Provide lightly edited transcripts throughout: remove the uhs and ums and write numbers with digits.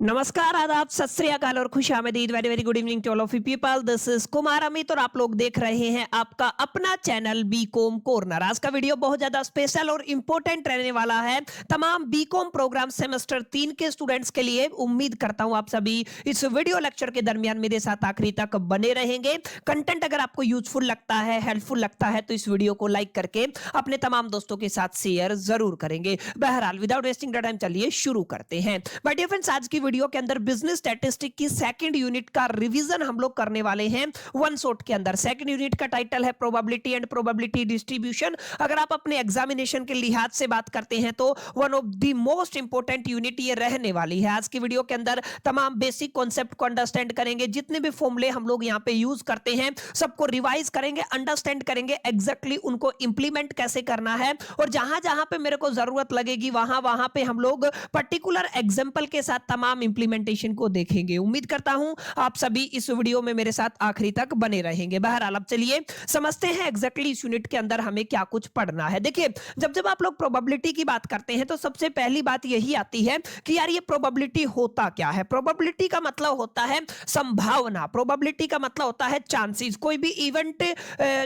नमस्कार, आदाब, सत श्री अकाल और खुशामदीद। Very very good evening to all of you people. This is Kumar Amit और आप लोग देख रहे हैं आपका अपना चैनल बीकॉम कॉर्नर। आज का वीडियो बहुत ज्यादा स्पेशल और इंपॉर्टेंट रहने वाला है तमाम बीकॉम प्रोग्राम सेमेस्टर 3 के स्टूडेंट्स के लिए। उम्मीद करता हूं आप सभी इस वीडियो लेक्चर के दरमियान मेरे साथ आखिरी तक बने रहेंगे। कंटेंट अगर आपको यूजफुल लगता है, हेल्पफुल लगता है तो इस वीडियो को लाइक करके अपने तमाम दोस्तों के साथ शेयर जरूर करेंगे। बहरहाल विदाउट वेस्टिंग टाइम चलिए शुरू करते हैं। बट डियर फ्रेंड्स, आज की वीडियो के अंदर बिजनेस स्टैटिस्टिक की सेकंड यूनिट का रिवीजन हम लोग करने वाले हैं वन शॉट के अंदर। सेकंड यूनिट का टाइटल है प्रोबेबिलिटी एंड प्रोबेबिलिटी डिस्ट्रीब्यूशन। अगर आप अपने एग्जामिनेशन के लिहाज से बात करते हैं तो one of the most important unit ये रहने वाली है। आज की वीडियो के अंदर तमाम बेसिक कॉन्सेप्ट को अंडरस्टैंड करेंगे, जितने भी फॉर्मूले हम लोग यहां पे यूज करते हैं सबको रिवाइज करेंगे, अंडरस्टैंड करेंगे एग्जैक्टली उनको इंप्लीमेंट कैसे करना है, और जहां जहां पे मेरे को जरूरत लगेगी वहां वहां पे हम लोग पर्टिकुलर एग्जांपल के साथ तमाम इंप्लीमेंटेशन को देखेंगे। उम्मीद करता हूं आप सभी इस वीडियो में मेरे साथ आखिरी तक बने रहेंगे। बहरहाल अब चलिए समझते हैं एग्जैक्टली इस यूनिट के अंदर हमें क्या कुछ पढ़ना है। देखिए, जब जब आप लोग प्रोबेबिलिटी की बात करते हैं तो सबसे पहली बात यही आती है कि यार ये प्रोबेबिलिटी होता क्या है। प्रोबेबिलिटी का मतलब होता है संभावना, प्रोबेबिलिटी का मतलब होता है चांसेस। कोई भी इवेंट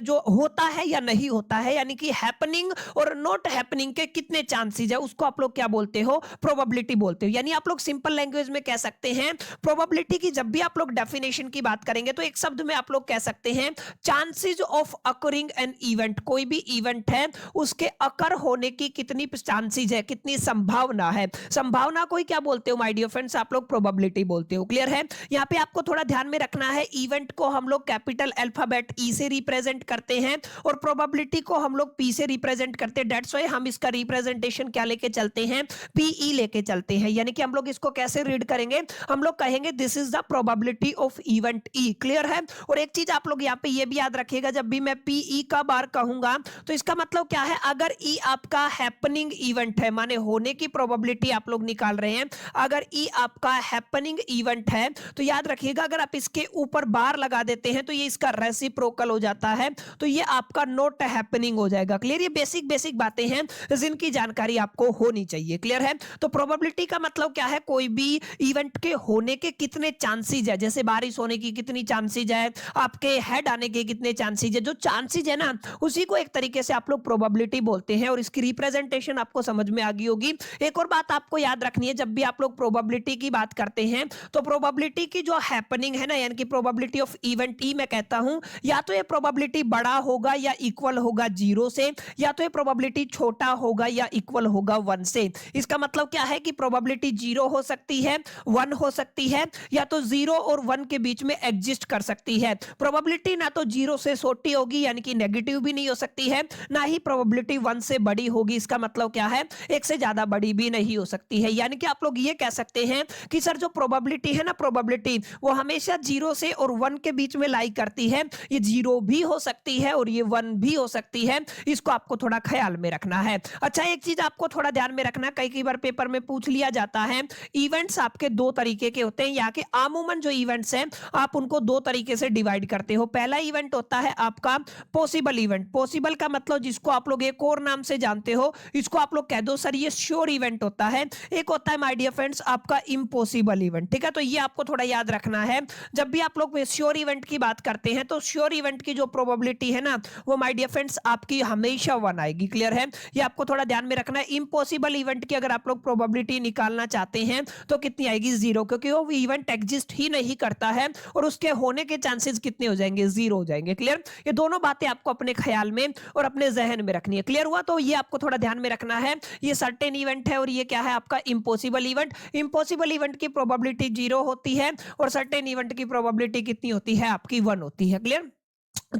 जो होता है या नहीं होता है, यानी कि हैपनिंग और नॉट हैपनिंग के कितने चांसेस है, उसको आप लोग क्या बोलते हो, प्रोबेबिलिटी बोलते हो। यानी आप लोग सिंपल लैंग्वेज में कह सकते हैं प्रोबेबिलिटी की जब भी आप लोग डेफिनेशन की बात करेंगे तो एक शब्द में आप लोग कह सकते हैं chances of occurring an event. कोई भी इवेंट है उसके अकर होने की कितनी चांसेस है, कितनी संभावना है। संभावना को ही क्या बोलते हो माय डियर फ्रेंड्स, आप लोग प्रोबेबिलिटी बोलते हो। क्लियर है। यहां पे आपको थोड़ा ध्यान में रखना है, इवेंट को हम लोग कैपिटल अल्फाबेट ई से रिप्रेजेंट करते हैं और प्रोबेबिलिटी को हम लोग पी से रिप्रेजेंट करते हैं। दैट्स व्हाई हम इसका रिप्रेजेंटेशन क्या लेके चलते हैं, पीई लेके चलते हैं। यानी कि हम लोग इसको कैसे रीड करेंगे, हम लोग कहेंगे this is the probability of event E. Clear है। और एक चीज आप लोग यहाँ पे ये भी याद रखिएगा, जब भी मैं पीई का बार कहूंगा तो इसका मतलब क्या है, अगर ई आपका हैपनिंग इवेंट है, माने होने की प्रोबेबिलिटी आप लोग निकाल रहे हैं, अगर ई आपका हैपनिंग इवेंट है तो याद रखिएगा अगर आप इसके ऊपर बार लगा देते हैं तो ये इसका रेसिप्रोकल हो जाता है, तो ये आपका नॉट हैपनिंग हो जाएगा। क्लियर। ये बेसिक बेसिक बातें हैं जिनकी जानकारी आपको होनी चाहिए। क्लियर है। तो प्रोबेबिलिटी का मतलब क्या है, कोई भी इवेंट के होने के कितने चांसेस है, जैसे बारिश होने की कितनी चांसेस है, आपके हेड आने के कितने चांसेस है, जो चांसेस है ना उसी को एक तरीके से आप लोग प्रोबेबिलिटी बोलते हैं। और इसकी रिप्रेजेंटेशन आपको समझ में आ गई होगी। एक और बात आपको याद रखनी है, जब भी आप लोग प्रोबेबिलिटी की बात करते हैं तो प्रोबेबिलिटी की जो हैपनिंग है ना, यानी कि प्रोबेबिलिटी ऑफ इवेंट ई मैं कहता हूं, या तो ये प्रोबेबिलिटी बड़ा होगा या इक्वल होगा 0 से, या तो ये प्रोबेबिलिटी छोटा होगा या इक्वल होगा 1 से। इसका मतलब क्या है कि प्रोबेबिलिटी 0 हो सकती है, 1 हो सकती है, या तो 0 और 1 के बीच में एग्जिस्ट कर सकती है। प्रोबेबिलिटी ना तो 0 से छोटी होगी यानी कि नेगेटिव भी नहीं हो सकती है, ना ही प्रोबेबिलिटी 1 से बड़ी होगी। इसका मतलब क्या है, एक से ज्यादा बड़ी भी नहीं हो सकती है। यानी कि आप लोग ये कह सकते हैं कि सर जो प्रोबेबिलिटी है ना, प्रोबेबिलिटी वो हमेशा 0 से और 1 के बीच में लाई करती है। ये 0 भी हो सकती है और ये 1 भी हो सकती है। इसको आपको थोड़ा ख्याल में रखना है। अच्छा, एक चीज आपको थोड़ा ध्यान में रखना, कई बार पेपर में पूछ लिया जाता है, इवेंट्स आपके दो तरीके के होते हैं। यहाँ के आमूमन जो इवेंट्स हैं आप उनको दो तरीके से डिवाइड करते हो। पहला इवेंट होता है आपका पॉसिबल इवेंट। पॉसिबल का मतलब जिसको आप लोग एक और नाम से जानते हो, इसको आप लोग कह दो सर ये श्योर इवेंट होता है। एक होता है माय डियर फ्रेंड्स आपका इम्पॉसिबल इवेंट। ठीक है, तो ये आपको थोड़ा याद रखना है। जब भी आप लोग श्योर इवेंट की बात करते हैं तो श्योर इवेंट की जो प्रोबेबिलिटी है ना वो माय डियर फ्रेंड्स आपकी हमेशा 1 आएगी। क्लियर है। ये आपको थोड़ा ध्यान में रखना है। इम्पॉसिबल इवेंट की अगर आप लोग प्रोबेबिलिटी निकालना चाहते हैं तो कितनी आएगी, 0, क्योंकि वो इवेंट एग्जिस्ट ही नहीं करता है और उसके होने के चांसेस कितने हो जाएंगे, 0 हो जाएंगे। क्लियर। ये दोनों बातें आपको अपने ख्याल में और अपने जहन में रखनी है। क्लियर हुआ। तो ये आपको थोड़ा ध्यान में रखना है, ये सर्टेन इवेंट है और ये क्या है आपका इम्पॉसिबल इवेंट। इम्पॉसिबल इवेंट की प्रोबेबिलिटी 0 होती है और सर्टेन इवेंट की प्रोबेबिलिटी कितनी होती है, आपकी 1 होती है। क्लियर।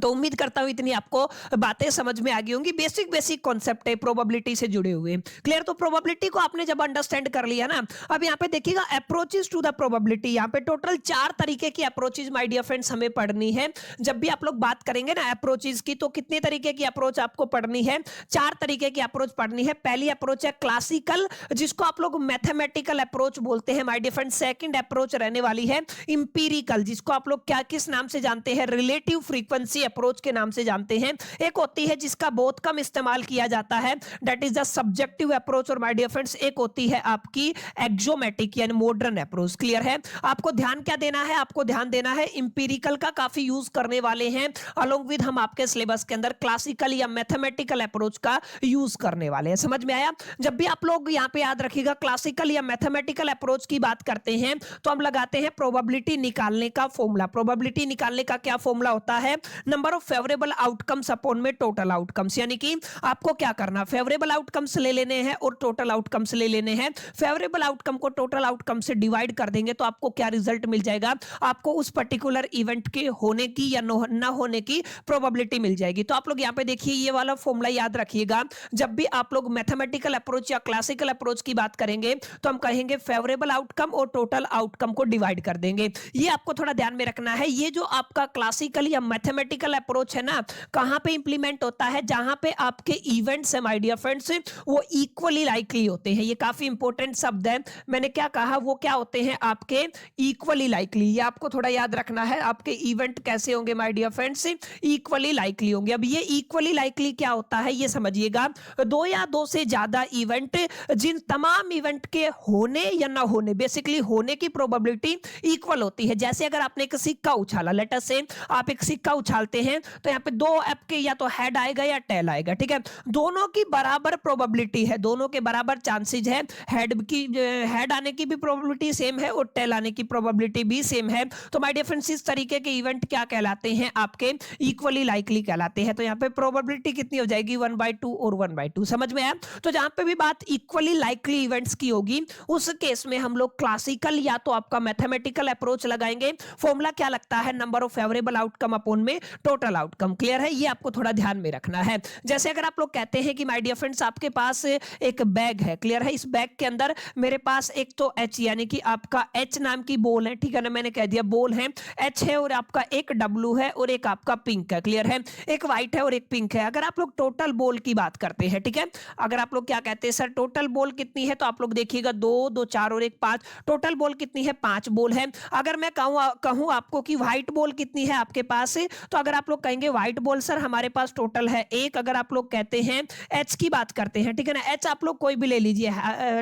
तो उम्मीद करता हूं इतनी आपको बातें समझ में आ गई होंगी। बेसिक बेसिक कॉन्सेप्ट है प्रोबेबिलिटी से जुड़े हुए। क्लियर। तो प्रोबेबिलिटी को आपने जब अंडरस्टैंड कर लिया ना, अब यहाँ पे देखिएगा अप्रोचेस टू द प्रोबेबिलिटी। यहाँ पे टोटल 4 तरीके की अप्रोचेस माय डियर फ्रेंड्स हमें पढ़नी है। जब भी आप लोग बात करेंगे ना अप्रोचेस की, तो कितने तरीके की अप्रोच आपको पढ़नी है, 4 तरीके की अप्रोच पढ़नी है। पहली अप्रोच है क्लासिकल, जिसको आप लोग मैथमेटिकल अप्रोच बोलते हैं my dear friends. Second approach रहने वाली है इंपीरिकल, जिसको आप लोग क्या किस नाम से जानते हैं, रिलेटिव फ्रीक्वेंसी अप्रोच के नाम से जानते हैं, एक होती है जिसका बहुत कम इस्तेमाल किया जाता है, that is the subjective approach, और माय डियर फ्रेंड्स एक होती है आपकी एक्सोमेटिक यानी मॉडर्न अप्रोच। क्लियर है? आपको ध्यान क्या देना है? आपको ध्यान देना है इंपिरिकल का काफी यूज करने वाले हैं, अलोंग विद हम आपके सिलेबस के अंदर क्लासिकल या मैथमेटिकल अप्रोच का यूज करने वाले हैं। समझ में आया? जब भी आप लोग यहाँ पे याद रखिएगा क्लासिकल या मैथमेटिकल अप्रोच की बात करते हैं तो हम लगाते हैं प्रोबेबिलिटी निकालने का फॉर्मूला। प्रोबेबिलिटी निकालने का क्या फॉर्मूला होता है? Number of favourable outcomes upon में टोटल आउटकम्स, यानी कि आपको क्या करना, फेवरेबल आउटकम्स ले लेने हैं और टोटल आउटकम्स ले लेने हैं। फेवरेबल आउटकम को टोटल आउटकम से डिवाइड कर देंगे तो आपको क्या रिजल्ट मिल जाएगा? आपको उस पर्टिकुलर इवेंट के होने की या ना होने की प्रोबेबिलिटी मिल जाएगी। तो आप लोग यहाँ पे देखिए ये वाला फॉर्मूला याद रखिएगा। जब भी आप लोग मैथमेटिकल अप्रोच या क्लासिकल अप्रोच की बात करेंगे तो हम कहेंगे फेवरेबल आउटकम और टोटल आउटकम को डिवाइड कर देंगे। ये आपको थोड़ा ध्यान में रखना है। ये जो आपका क्लासिकल या मैथमेटिकल अप्रोच है ना, कहां पे इंप्लीमेंट होता है? जहां पे आपके इवेंट्स है माय डियर फ्रेंड्स वो इक्वली लाइकली होते हैं। ये काफी इंपॉर्टेंट शब्द है, मैंने क्या कहा, वो क्या होते हैं आपके इक्वली लाइकली। ये आपको थोड़ा याद रखना है। आपके इवेंट कैसे होंगे my dear friends? Equally likely होंगे। अब ये इक्वली लाइकली क्या होता है ये समझिएगा। दो या दो से ज्यादा इवेंट, जिन तमाम इवेंट के होने या ना होने, बेसिकली होने की प्रोबेबिलिटी इक्वल होती है। जैसे अगर आपने एक सिक्का उछाला, लेट अस से आप एक सिक्का उछालते हैं तो यहाँ पे दो आपके या तो हेड आएगा या टेल आएगा, ठीक है? दोनों की बराबर प्रोबेबिलिटी है, दोनों के बराबर चांसेस है। हेड आने की भी प्रोबेबिलिटी सेम है और टेल आने की प्रोबेबिलिटी भी सेम है। तो माय डियर फ्रेंड्स इस तरीके के इवेंट क्या कहलाते हैं? आपके इक्वली लाइकली कहलाते हैं। तो यहाँ पे प्रोबेबिलिटी कितनी हो जाएगी? 1/2 और 1/2। समझ में आया? तो जहां पे भी बात इक्वली लाइकली इवेंट्स की होगी उस केस में हम लोग क्लासिकल या तो आपका मैथमेटिकल अप्रोच लगाएंगे। फॉर्मूला क्या लगता है? Number of favourable outcome upon में टोटल आउटकम। क्लियर है? ये आपको थोड़ा ध्यान में रखना है। जैसे अगर आप लोग कहते हैं कि माय डियर फ्रेंड्स आपके पास एक बैग है, क्लियर है? इस बैग के अंदर मेरे पास एक तो एच यानी कि आपका एच नाम की बॉल है, ठीक है ना? मैंने कह दिया बॉल है, एच है, और आपका एक डब्लू है और एक आपका पिंक है। क्लियर है? एक व्हाइट है और एक पिंक है। अगर आप लोग टोटल बॉल की बात करते हैं, ठीक है, अगर आप लोग क्या कहते हैं सर टोटल बॉल कितनी है, तो आप लोग देखिएगा 2 2 4 और 1 5, टोटल बॉल कितनी है? 5 बॉल है। अगर मैं कहूं आपको कि व्हाइट बॉल कितनी है आपके पास, तो अगर आप लोग कहेंगे व्हाइट बॉल सर हमारे पास टोटल है 1। अगर आप लोग कहते हैं एच की बात करते हैं, ठीक है ना, एच आप लोग कोई भी ले लीजिए,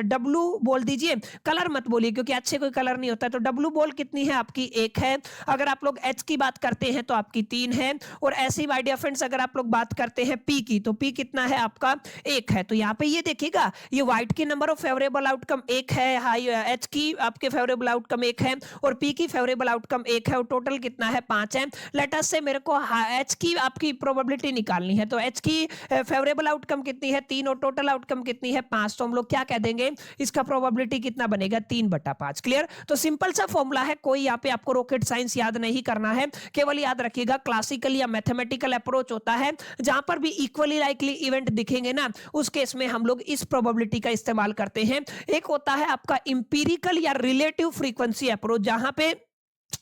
डब्लू बोल दीजिए, कलर मत बोलिए क्योंकि एच से कोई कलर नहीं होता। तो डब्लू बॉल कितनी है आपकी? 1 है। अगर आप लोग एच की बात करते हैं तो आपकी 3 है। और ऐसे ही माय डियर फ्रेंड्स अगर आप लोग बात करते हैं पी की, तो पी कितना है आपका? 1 है। तो यहाँ पे ये देखिएगा ये व्हाइट की नंबर ऑफ फेवरेबल आउटकम 1 है, हाई एच की आपके फेवरेबल आउटकम 1 है और पी की फेवरेबल आउटकम 1 है और टोटल कितना है? 5 है। लेट अस से मेरे को एच की आपकी प्रोबेबिलिटी निकालनी है, तो एच की फेवरेबल आउटकम कितनी है? 3 और टोटल आउटकम कितनी है? 5। तो हम लोग क्या कह देंगे इसका प्रोबेबिलिटी कितना बनेगा? 3/5। क्लियर? तो सिंपल सा फॉर्मूला है, कोई यहाँ पे आपको रॉकेट साइंस याद नहीं करना है, केवल याद रखिएगा क्लासिकल या मैथमेटिकल अप्रोच होता है। जहां पर भी इक्वली लाइकली इवेंट दिखेंगे ना उस केस में हम लोग इस प्रोबेबिलिटी का इस्तेमाल करते हैं। एक होता है आपका इंपिरिकल या रिलेटिव फ्रीक्वेंसी अप्रोच, जहां पे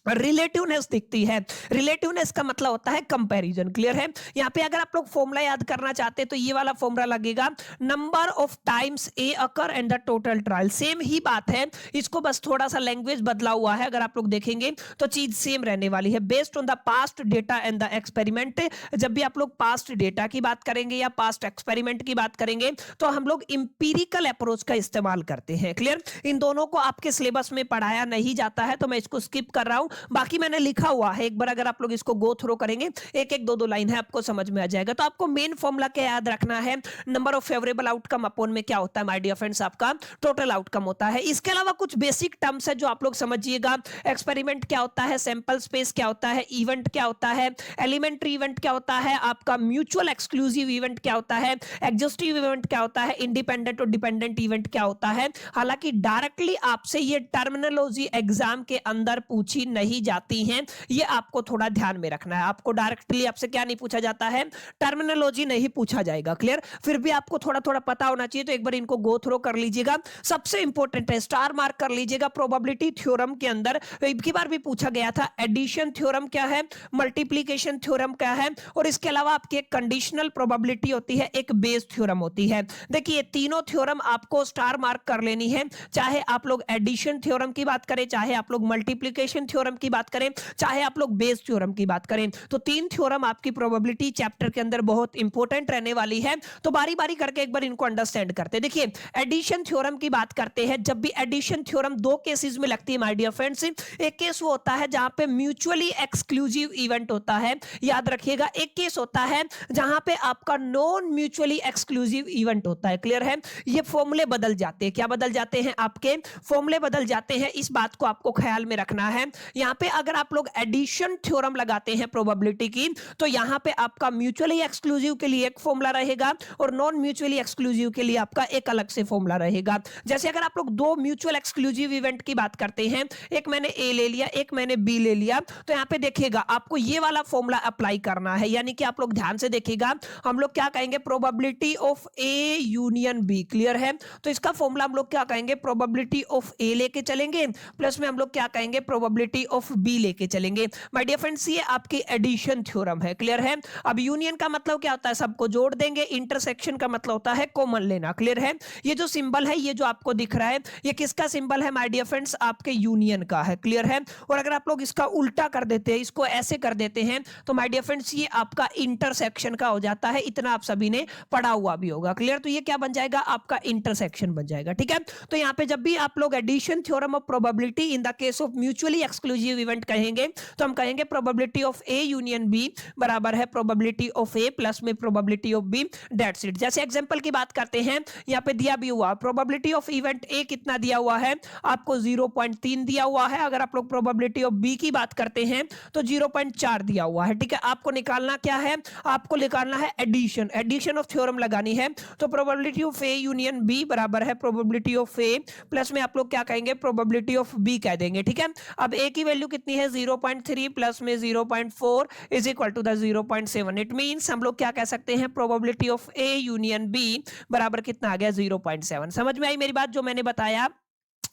रिलेटिवनेस दिखती है। रिलेटिवनेस का मतलब होता है कंपैरिजन। क्लियर है? यहाँ पे अगर आप लोग फॉर्मूला याद करना चाहते हैं तो ये वाला फॉर्मूला लगेगा, number of times A occur and the total trial. Same ही बात है, इसको बस थोड़ा सा लैंग्वेज बदला हुआ है। अगर आप लोग देखेंगे तो चीज सेम रहने वाली है। Based on the past data and the experiment, जब भी आप लोग पास्ट डेटा की बात करेंगे या पास्ट एक्सपेरिमेंट की बात करेंगे तो हम लोग इंपिरिकल अप्रोच का इस्तेमाल करते हैं। क्लियर? इन दोनों को आपके सिलेबस में पढ़ाया नहीं जाता है तो मैं इसको स्किप कर रहा हूं, बाकी मैंने लिखा हुआ है। एक बार अगर आप लोग इसको गो थ्रो करेंगे, एक एक दो दो लाइन है, आपको समझ में आ जाएगा। तो आपको मेन फॉर्मूला क्या याद रखना है? Number of favourable outcome upon में क्या होता है माय डियर फ्रेंड्स? आपका टोटल आउटकम होता है। इसके अलावा कुछ बेसिक टर्म्स है जो आप लोग समझिएगा। एक्सपेरिमेंट क्या होता है? सैंपल स्पेस क्या होता है? इवेंट क्या होता है? एलिमेंट्री इवेंट क्या होता है? आपका म्यूचुअल एक्सक्लूसिव इवेंट क्या होता है? एग्जॉस्टिव इवेंट क्या होता है? इंडिपेंडेंट और डिपेंडेंट इवेंट क्या होता है? हालांकि डायरेक्टली आपसे ये टर्मिनोलॉजी एग्जाम के अंदर पूछी नहीं जाती हैं, ये आपको थोड़ा ध्यान में रखना है। आपको डायरेक्टली आपसे क्या नहीं पूछा जाता है? टर्मिनोलॉजी नहीं पूछा जाएगा। क्लियर? फिर भी आपको थोड़ा थोड़ा पता होना चाहिए, तो एक बार इनको गो थ्रो कर लीजिएगा। सबसे इंपॉर्टेंट है, स्टार मार्क कर लीजिएगा, प्रोबेबिलिटी थ्योरम के अंदर एक बार भी पूछा गया था, एडिशन थ्योरम क्या है, मल्टीप्लिकेशन थ्योरम क्या है, और इसके अलावा आपकी एक कंडीशनल प्रोबेबिलिटी होती है, एक बेस थ्योरम होती है। देखिए तीनों थ्योरम आपको स्टार मार्क कर लेनी है, चाहे आप लोग एडिशन थ्योरम की बात करें, चाहे आप लोग मल्टीप्लिकेशन थ्योरम थ्योरम की बात करें, चाहे आप लोग बेस थ्योरम की बात करें, तो तीन थ्योरम आपकी प्रोबेबिलिटी चैप्टर के अंदर बहुत इंपॉर्टेंट रहने वाली है। तो बारी बारी करके एक बार इनको अंडरस्टैंड करते हैं। देखिए, एडिशन थ्योरम की बात करते हैं। जब भी एडिशन थ्योरम दो केसेस में लगती है माय डियर फ्रेंड्स, एक केस वो होता है जहां पे म्यूचुअली एक्सक्लूसिव इवेंट होता है, याद रखिएगा। एक केस होता है जहां पे आपका नॉन म्यूचुअली एक्सक्लूसिव इवेंट होता है। क्लियर है? ये फॉर्मूले बदल जाते हैं। क्या बदल जाते हैं? आपके फॉर्मूले बदल जाते हैं। इस बात को आपको ख्याल में रखना है। यहां पे अगर आप लोग एडिशन थ्योरम लगाते हैं प्रोबेबिलिटी की, तो यहां पे आपका म्यूचुअली एक्सक्लूसिव के लिए एक फॉर्मूला रहेगा और नॉन म्यूचुअली एक्सक्लूसिव के लिए आपका एक अलग से फॉर्मूला रहेगा। जैसे अगर आप लोग दो म्यूचुअल एक्सक्लूसिव इवेंट की बात करते हैं, एक मैंने ए ले लिया, एक मैंने बी ले लिया, तो यहां पे देखिएगा आपको ये वाला फॉर्मूला अप्लाई करना है। यानी कि आप लोग ध्यान से देखिएगा, हम लोग क्या कहेंगे? Probability of A union B. Clear है? तो इसका फॉर्मूला हम लोग क्या कहेंगे? प्रोबेबिलिटी ऑफ ए लेके चलेंगे, प्लस में हम लोग क्या कहेंगे? प्रोबेबिलिटी ऑफ बी लेके चलेंगे। माय डियर फ्रेंड्स, ये आपकी एडिशन थ्योरम है। क्लियर है? अब यूनियन का मतलब क्या होता है? सबको जोड़ देंगे। इंटरसेक्शन का मतलब होता है कॉमन लेना। क्लियर है? ये जो सिंबल है, ये जो आपको दिख रहा है, ये किसका सिंबल है माय डियर फ्रेंड्स? आपके यूनियन का है। क्लियर है? और अगर आप लोग इसका उल्टा कर देते हैं, इसको ऐसे कर देते हैं, तो माय डियर फ्रेंड्स ये आपका इंटरसेक्शन का हो जाता है। इतना आप सभी ने पढ़ा हुआ भी होगा। क्लियर? तो ये क्या बन जाएगा? आपका इंटरसेक्शन बन जाएगा। ठीक है? तो यहां पे जब भी आप लोग addition theorem of probability in the case of mutually exclusive event कहेंगे, तो हम कहेंगे probability of A union B बराबर है प्रोबेबिलिटी ऑफ ए प्लस में probability of B. That's it. जैसे एग्जांपल की बात करते हैं, यहां पे दिया भी हुआ प्रोबेबिलिटी ऑफ इवेंट ए कितना दिया हुआ है? आपको 0.3 दिया हुआ है। अगर आप लोग प्रोबेबिलिटी ऑफ बी की बात करते हैं तो 0.4 दिया हुआ है। ठीक है? आपको निकालना क्या है? आपको निकालना है एडिशन। एडिशन ऑफ थ्योरम लगानी है, तो probability of A union B बराबर है प्रोबेबिलिटी ऑफ ए प्लस में आप लोग क्या कहेंगे? प्रोबेबिलिटी ऑफ बी कह देंगे। ठीक है? अब ए की वैल्यू कितनी है? 0.3 प्लस में 0.4 is equal to the 0.7। It means हम लोग क्या कह सकते हैं? Probability of A union B बराबर कितना आ गया? 0.7। समझ में आई मेरी बात जो मैंने बताया?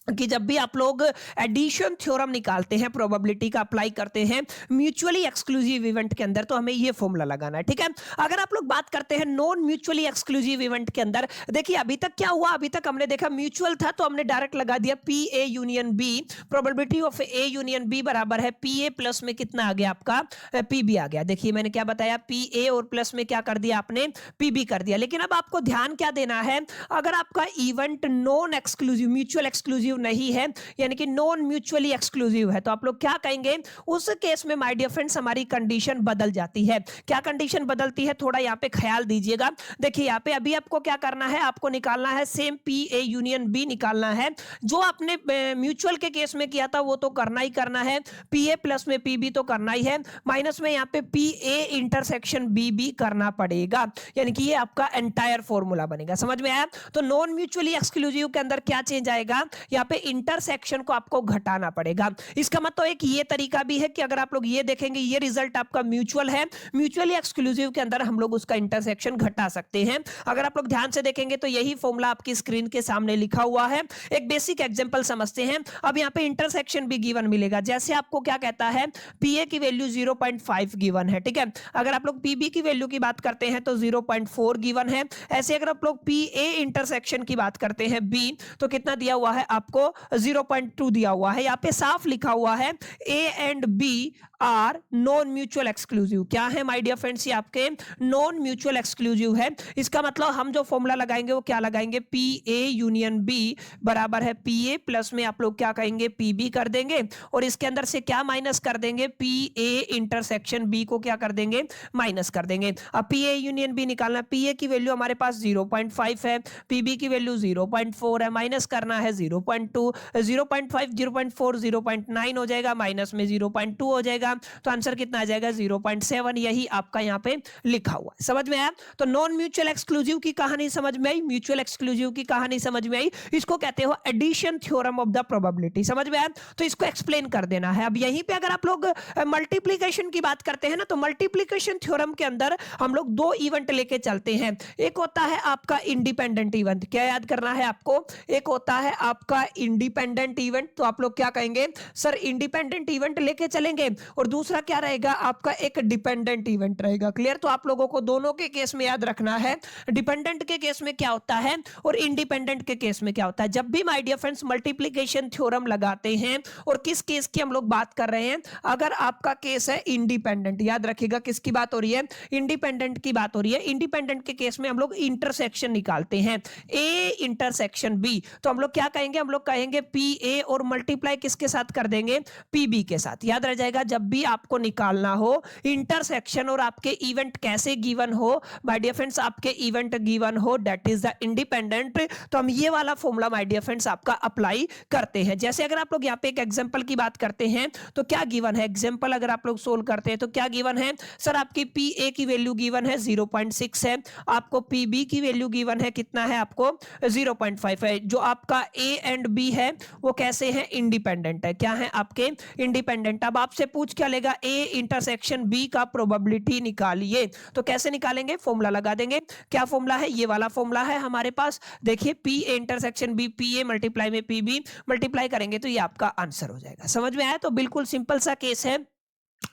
कि जब भी आप लोग एडिशन थ्योरम निकालते हैं, प्रोबेबिलिटी का अप्लाई करते हैं म्यूचुअली एक्सक्लूसिव इवेंट के अंदर, तो हमें ये फॉर्मूला लगाना है। ठीक है? अगर आप लोग बात करते हैं नॉन म्यूचुअली एक्सक्लूसिव इवेंट के अंदर, देखिए अभी तक क्या हुआ? अभी तक हमने देखा म्यूचुअल था तो हमने डायरेक्ट लगा दिया P A union B. Probability of A union B बराबर है पी ए प्लस में कितना आ गया? आपका पी बी आ गया। देखिए मैंने क्या बताया? पी ए और प्लस में क्या कर दिया आपने? पी बी कर दिया। लेकिन अब आपको ध्यान क्या देना है? अगर आपका event non exclusive, mutual exclusive नहीं है, यानी कि नॉन म्यूचुअली एक्सक्लूसिव है, तो आप लोग क्या कहेंगे? उस केस में माय डियर फ्रेंड्स हमारी कंडीशन बदल जाती है। क्या कंडीशन बदलती है? थोड़ा यहाँ पे ख्याल दीजिएगा। देखिए यहाँ पे अभी आपको क्या करना है? आपको निकालना है same P A union B निकालना है। जो आपने म्यूचुअल के केस में किया था वो तो करना ही करना है, पी ए प्लस में पी बी तो करना ही है, माइनस में यहाँ पे P A intersection B B करना पड़ेगा। यानी कि ये आपका एंटायर फॉर्मूला बनेगा। समझ में आया? तो नॉन म्यूचुअली एक्सक्लूसिव के अंदर क्या चेंज आएगा? यहाँ पे इंटरसेक्शन को आपको घटाना पड़ेगा। इसका मतलब एक ये तरीका भी है कि अगर आप लोग ये देखेंगे, ये रिजल्ट आपका म्यूचुअल है, म्यूचुअली एक्सक्लूसिव के अंदर हम लोग उसका इंटरसेक्शन घटा सकते हैं। अगर आप लोग ध्यान से देखेंगे तो यही फॉर्मूला आपकी स्क्रीन के सामने लिखा हुआ है। एक बेसिक एग्जांपल समझते हैं। अब यहाँ पे इंटरसेक्शन भी गिवन मिलेगा। जैसे आपको क्या कहता है? पी ए की वैल्यू 0.5 गिवन है। ठीक है? अगर आप लोग पी बी की वैल्यू की बात करते हैं तो 0.4 गिवन है। ऐसे अगर आप लोग पी ए इंटरसेक्शन की बात करते हैं बी, तो कितना दिया हुआ है? आपको 0.2 दिया हुआ है। यहाँ पे साफ लिखा हुआ है A and B are non mutual exclusive. क्या है माय डियर फ्रेंड्स? ये आपके नॉन म्यूचुअल एक्सक्लूसिव है। इसका मतलब हम जो फॉर्मूला लगाएंगे वो क्या लगाएंगे? पी ए यूनियन बी बराबर है पी ए प्लस में आप लोग क्या कहेंगे? पी बी कर देंगे और इसके अंदर से क्या माइनस कर देंगे? पी ए इंटरसेक्शन बी को क्या कर देंगे? माइनस कर देंगे। अब पी ए यूनियन बी निकालना, पी ए की वैल्यू हमारे पास 0.5 है, पी बी की वैल्यू 0.4 है, माइनस करना है 0.2, 0.5 0.4 0.9 हो जाएगा, माइनस में 0.2 हो जाएगा, तो आंसर कितना आ जाएगा? 0.7। यही आपका यहाँ पे लिखा हुआ है। समझ में आया? तो नॉन म्यूचुअल एक्सक्लूसिव की कहानी समझ में आई, म्यूचुअल एक्सक्लूसिव की कहानी समझ में आई। इसको कहते हो addition theorem of the probability. समझ में आया? तो इसको एक्सप्लेन कर देना है। अब यहीं पे अगर आप लोग मल्टीप्लीकेशन की बात करते हैं ना, तो मल्टीप्लीकेशन थ्योरम के अंदर हम लोग दो इवेंट लेके चलते हैं। एक होता है आपका इंडिपेंडेंट इवेंट। क्या याद करना है आपको? एक होता है आपका इंडिपेंडेंट इवेंट, तो आप लोग क्या कहेंगे सर इंडिपेंडेंट इवेंट लेके चलेंगे, और दूसरा क्या रहेगा आपका एक डिपेंडेंट इवेंट रहेगा। क्लियर? तो आप लोगों को दोनों के केस में याद रखना है डिपेंडेंट के केस में क्या होता है और इंडिपेंडेंट के केस में क्या होता है। जब भी my dear friends multiplication theorem लगाते हैं, और किस केस की हम लोग बात कर रहे हैं, अगर आपका केस है इंडिपेंडेंट, याद रखिएगा किसकी बात हो रही है, इंडिपेंडेंट की बात हो रही है। इंडिपेंडेंट के केस में हम लोग इंटरसेक्शन निकालते हैं, ए इंटरसेक्शन बी, तो हम लोग क्या कहेंगे, हम लोग कहेंगे पी ए और मल्टीप्लाई किसके साथ कर देंगे, पी बी के साथ। याद रह जाएगा, जब भी आपको निकालना हो इंटरसेक्शन और आपके इवेंट कैसे गिवन हो, माय डियर फ्रेंड्स आपके इवेंट गिवन हो दैट इज द इंडिपेंडेंट, तो हम ये वाला फॉर्मूला माय डियर फ्रेंड्स आपका अप्लाई करते हैं। जैसे अगर आप लोग यहाँ पे एक एग्जांपल की बात करते हैं तो क्या गिवन है, एग्जांपल अगर आप लोग सोल्व करते हैं तो क्या गिवन है सर, आपकी पी ए की वैल्यू गिवन है 0.6 है, आपको पी बी की वैल्यू गिवन है कितना है, आपको 0.5 है। जो आपका ए एंड बी है वो कैसे है, इंडिपेंडेंट है, क्या है आपके इंडिपेंडेंट। अब आपसे पूछ क्या लेगा, ए इंटरसेक्शन बी का प्रोबेबिलिटी निकालिए, तो कैसे निकालेंगे, फॉर्मूला लगा देंगे। क्या फॉर्मूला है, ये वाला फॉर्मूला है हमारे पास, देखिए P A intersection B, P A multiply में पी बी मल्टीप्लाई करेंगे तो ये आपका आंसर हो जाएगा। समझ में आया? तो बिल्कुल सिंपल सा केस है,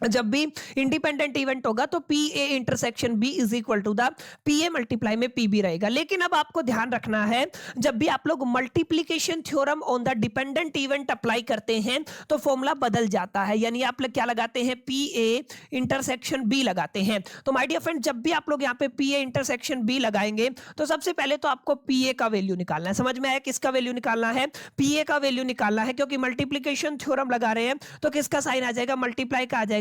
जब भी इंडिपेंडेंट इवेंट होगा तो P A intersection B is equal to the P A multiply में पी बी रहेगा। लेकिन अब आपको ध्यान रखना है, जब भी आप लोग multiplication theorem on the dependent event apply करते हैं तो फॉर्मूला बदल जाता है, यानी आप लोग क्या लगाते हैं, पी ए इंटरसेक्शन बी लगाते हैं। तो माय डियर फ्रेंड जब भी आप लोग यहाँ पे पी ए इंटरसेक्शन बी लगाएंगे तो सबसे पहले तो आपको पी ए का वैल्यू निकालना है। समझ में आया, किसका वैल्यू निकालना है, पी ए का वैल्यू निकालना है, क्योंकि मल्टीप्लीकेशन थ्योरम लगा रहे हैं तो किसका साइन आ जाएगा, मल्टीप्लाई का आ जाएगा।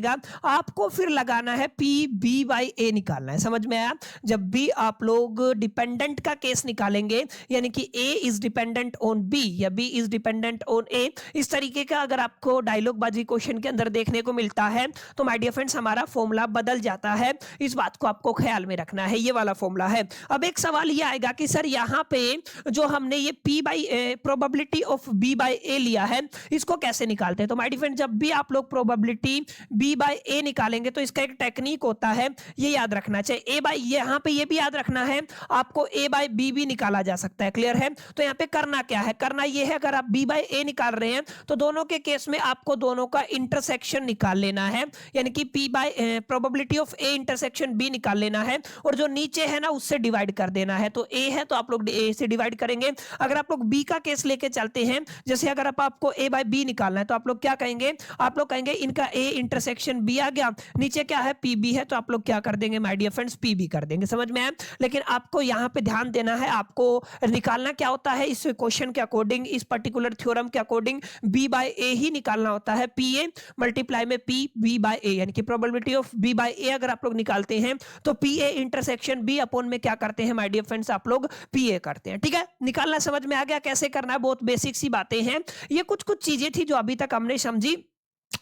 आपको फिर लगाना है पी बी बाई ए निकालना है। समझ में आया? जब भी आप लोग डिपेंडेंट का केस निकालेंगे, यानी कि ए इज डिपेंडेंट ऑन बी या बी इज डिपेंडेंट ऑन ए, इस तरीके का अगर आपको डायलॉग बाजी क्वेश्चन के अंदर देखने को मिलता है तो माय डियर फ्रेंड्स हमारा फॉर्मूला बदल जाता है। इस बात को आपको ख्याल में रखना है, ये वाला फॉर्मूला है। अब एक सवाल ये आएगा कि सर यहाँ पे जो हमने ये P by probability of B by A लिया है इसको कैसे निकालते हैं। तो माय डियर फ्रेंड जब भी आप लोग प्रोबेबिलिटी बी बाई ए निकालेंगे तो इसका एक टेक्निक होता है, ये याद रखना चाहिए। ए बाई यहाँ पे ये भी याद रखना है, आपको ए बाई बी भी निकाला जा सकता है। क्लियर है? तो यहाँ पे करना क्या है, करना ये है अगर आप बी बाई ए निकाल रहे हैं तो दोनों के केस में आपको दोनों का इंटरसेक्शन निकाल लेना है, यानी कि P by probability of A intersection B निकाल लेना है, और जो नीचे है ना उससे डिवाइड कर देना है। तो ए है तो आप लोग ए से डिवाइड करेंगे। अगर आप लोग बी का केस लेके चलते हैं, जैसे अगर आपको ए बाई बी निकालना है तो आप लोग क्या कहेंगे, आप लोग कहेंगे इनका ए इंटरसेक्शन बी आ गया, नीचे क्या है पी बी है, तो आप लोग क्या कर देंगे my dear friends, P B कर देंगे। समझ में आया? लेकिन आपको यहां पे ध्यान देना है, आपको निकालना क्या होता है इस क्वेश्चन के अकॉर्डिंग, इस पर्टिकुलर थ्योरम के अकॉर्डिंग बी बाय ए ही निकालना होता है, पी ए मल्टीप्लाई में पी बी बाय ए, यानी कि probability of B by A अगर आप लोग निकालते हैं तो P A intersection B upon में क्या करते हैं माय डियर फ्रेंड्स, आप लोग पी ए करते हैं। ठीक है, निकालना समझ में आ गया कैसे करना है, बहुत बेसिक सी बातें हैं। ये कुछ कुछ चीजें थी जो अभी तक हमने समझी,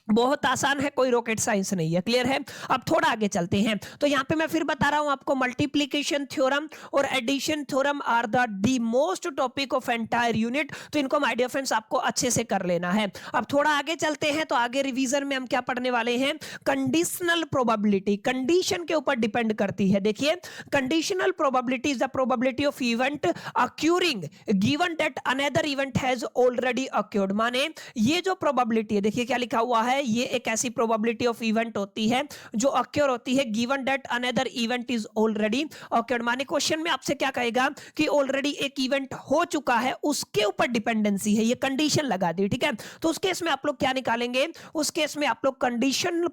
बहुत आसान है, कोई रॉकेट साइंस नहीं है। क्लियर है? अब थोड़ा आगे चलते हैं। तो यहां पे मैं फिर बता रहा हूं आपको, मल्टीप्लिकेशन थ्योरम और addition theorem are the most topic of entire unit, तो इनको माय डियर फ्रेंड्स आपको अच्छे से कर लेना है। अब थोड़ा आगे चलते हैं, तो आगे रिवीजन में हम क्या पढ़ने वाले हैं, कंडीशनल प्रोबेबिलिटी, कंडीशन के ऊपर डिपेंड करती है। देखिए, conditional probability is the probability of event occurring given that another event has already occurred. माने ये जो प्रोबेबिलिटी है, देखिए क्या लिखा हुआ है, ये एक ऐसी प्रोबेबिलिटी ऑफ इवेंट होती है जो अक्योर होती है given that another event is already accrued. माने क्वेश्चन में आपसे क्या कहेगा कि ऑलरेडी एक इवेंट हो चुका है, उसके ऊपर डिपेंडेंसी है, ये कंडीशन लगा दी। ठीक है, तो उस केस में आप लोग क्या निकालेंगे, उस केस में आप लोग कंडीशनल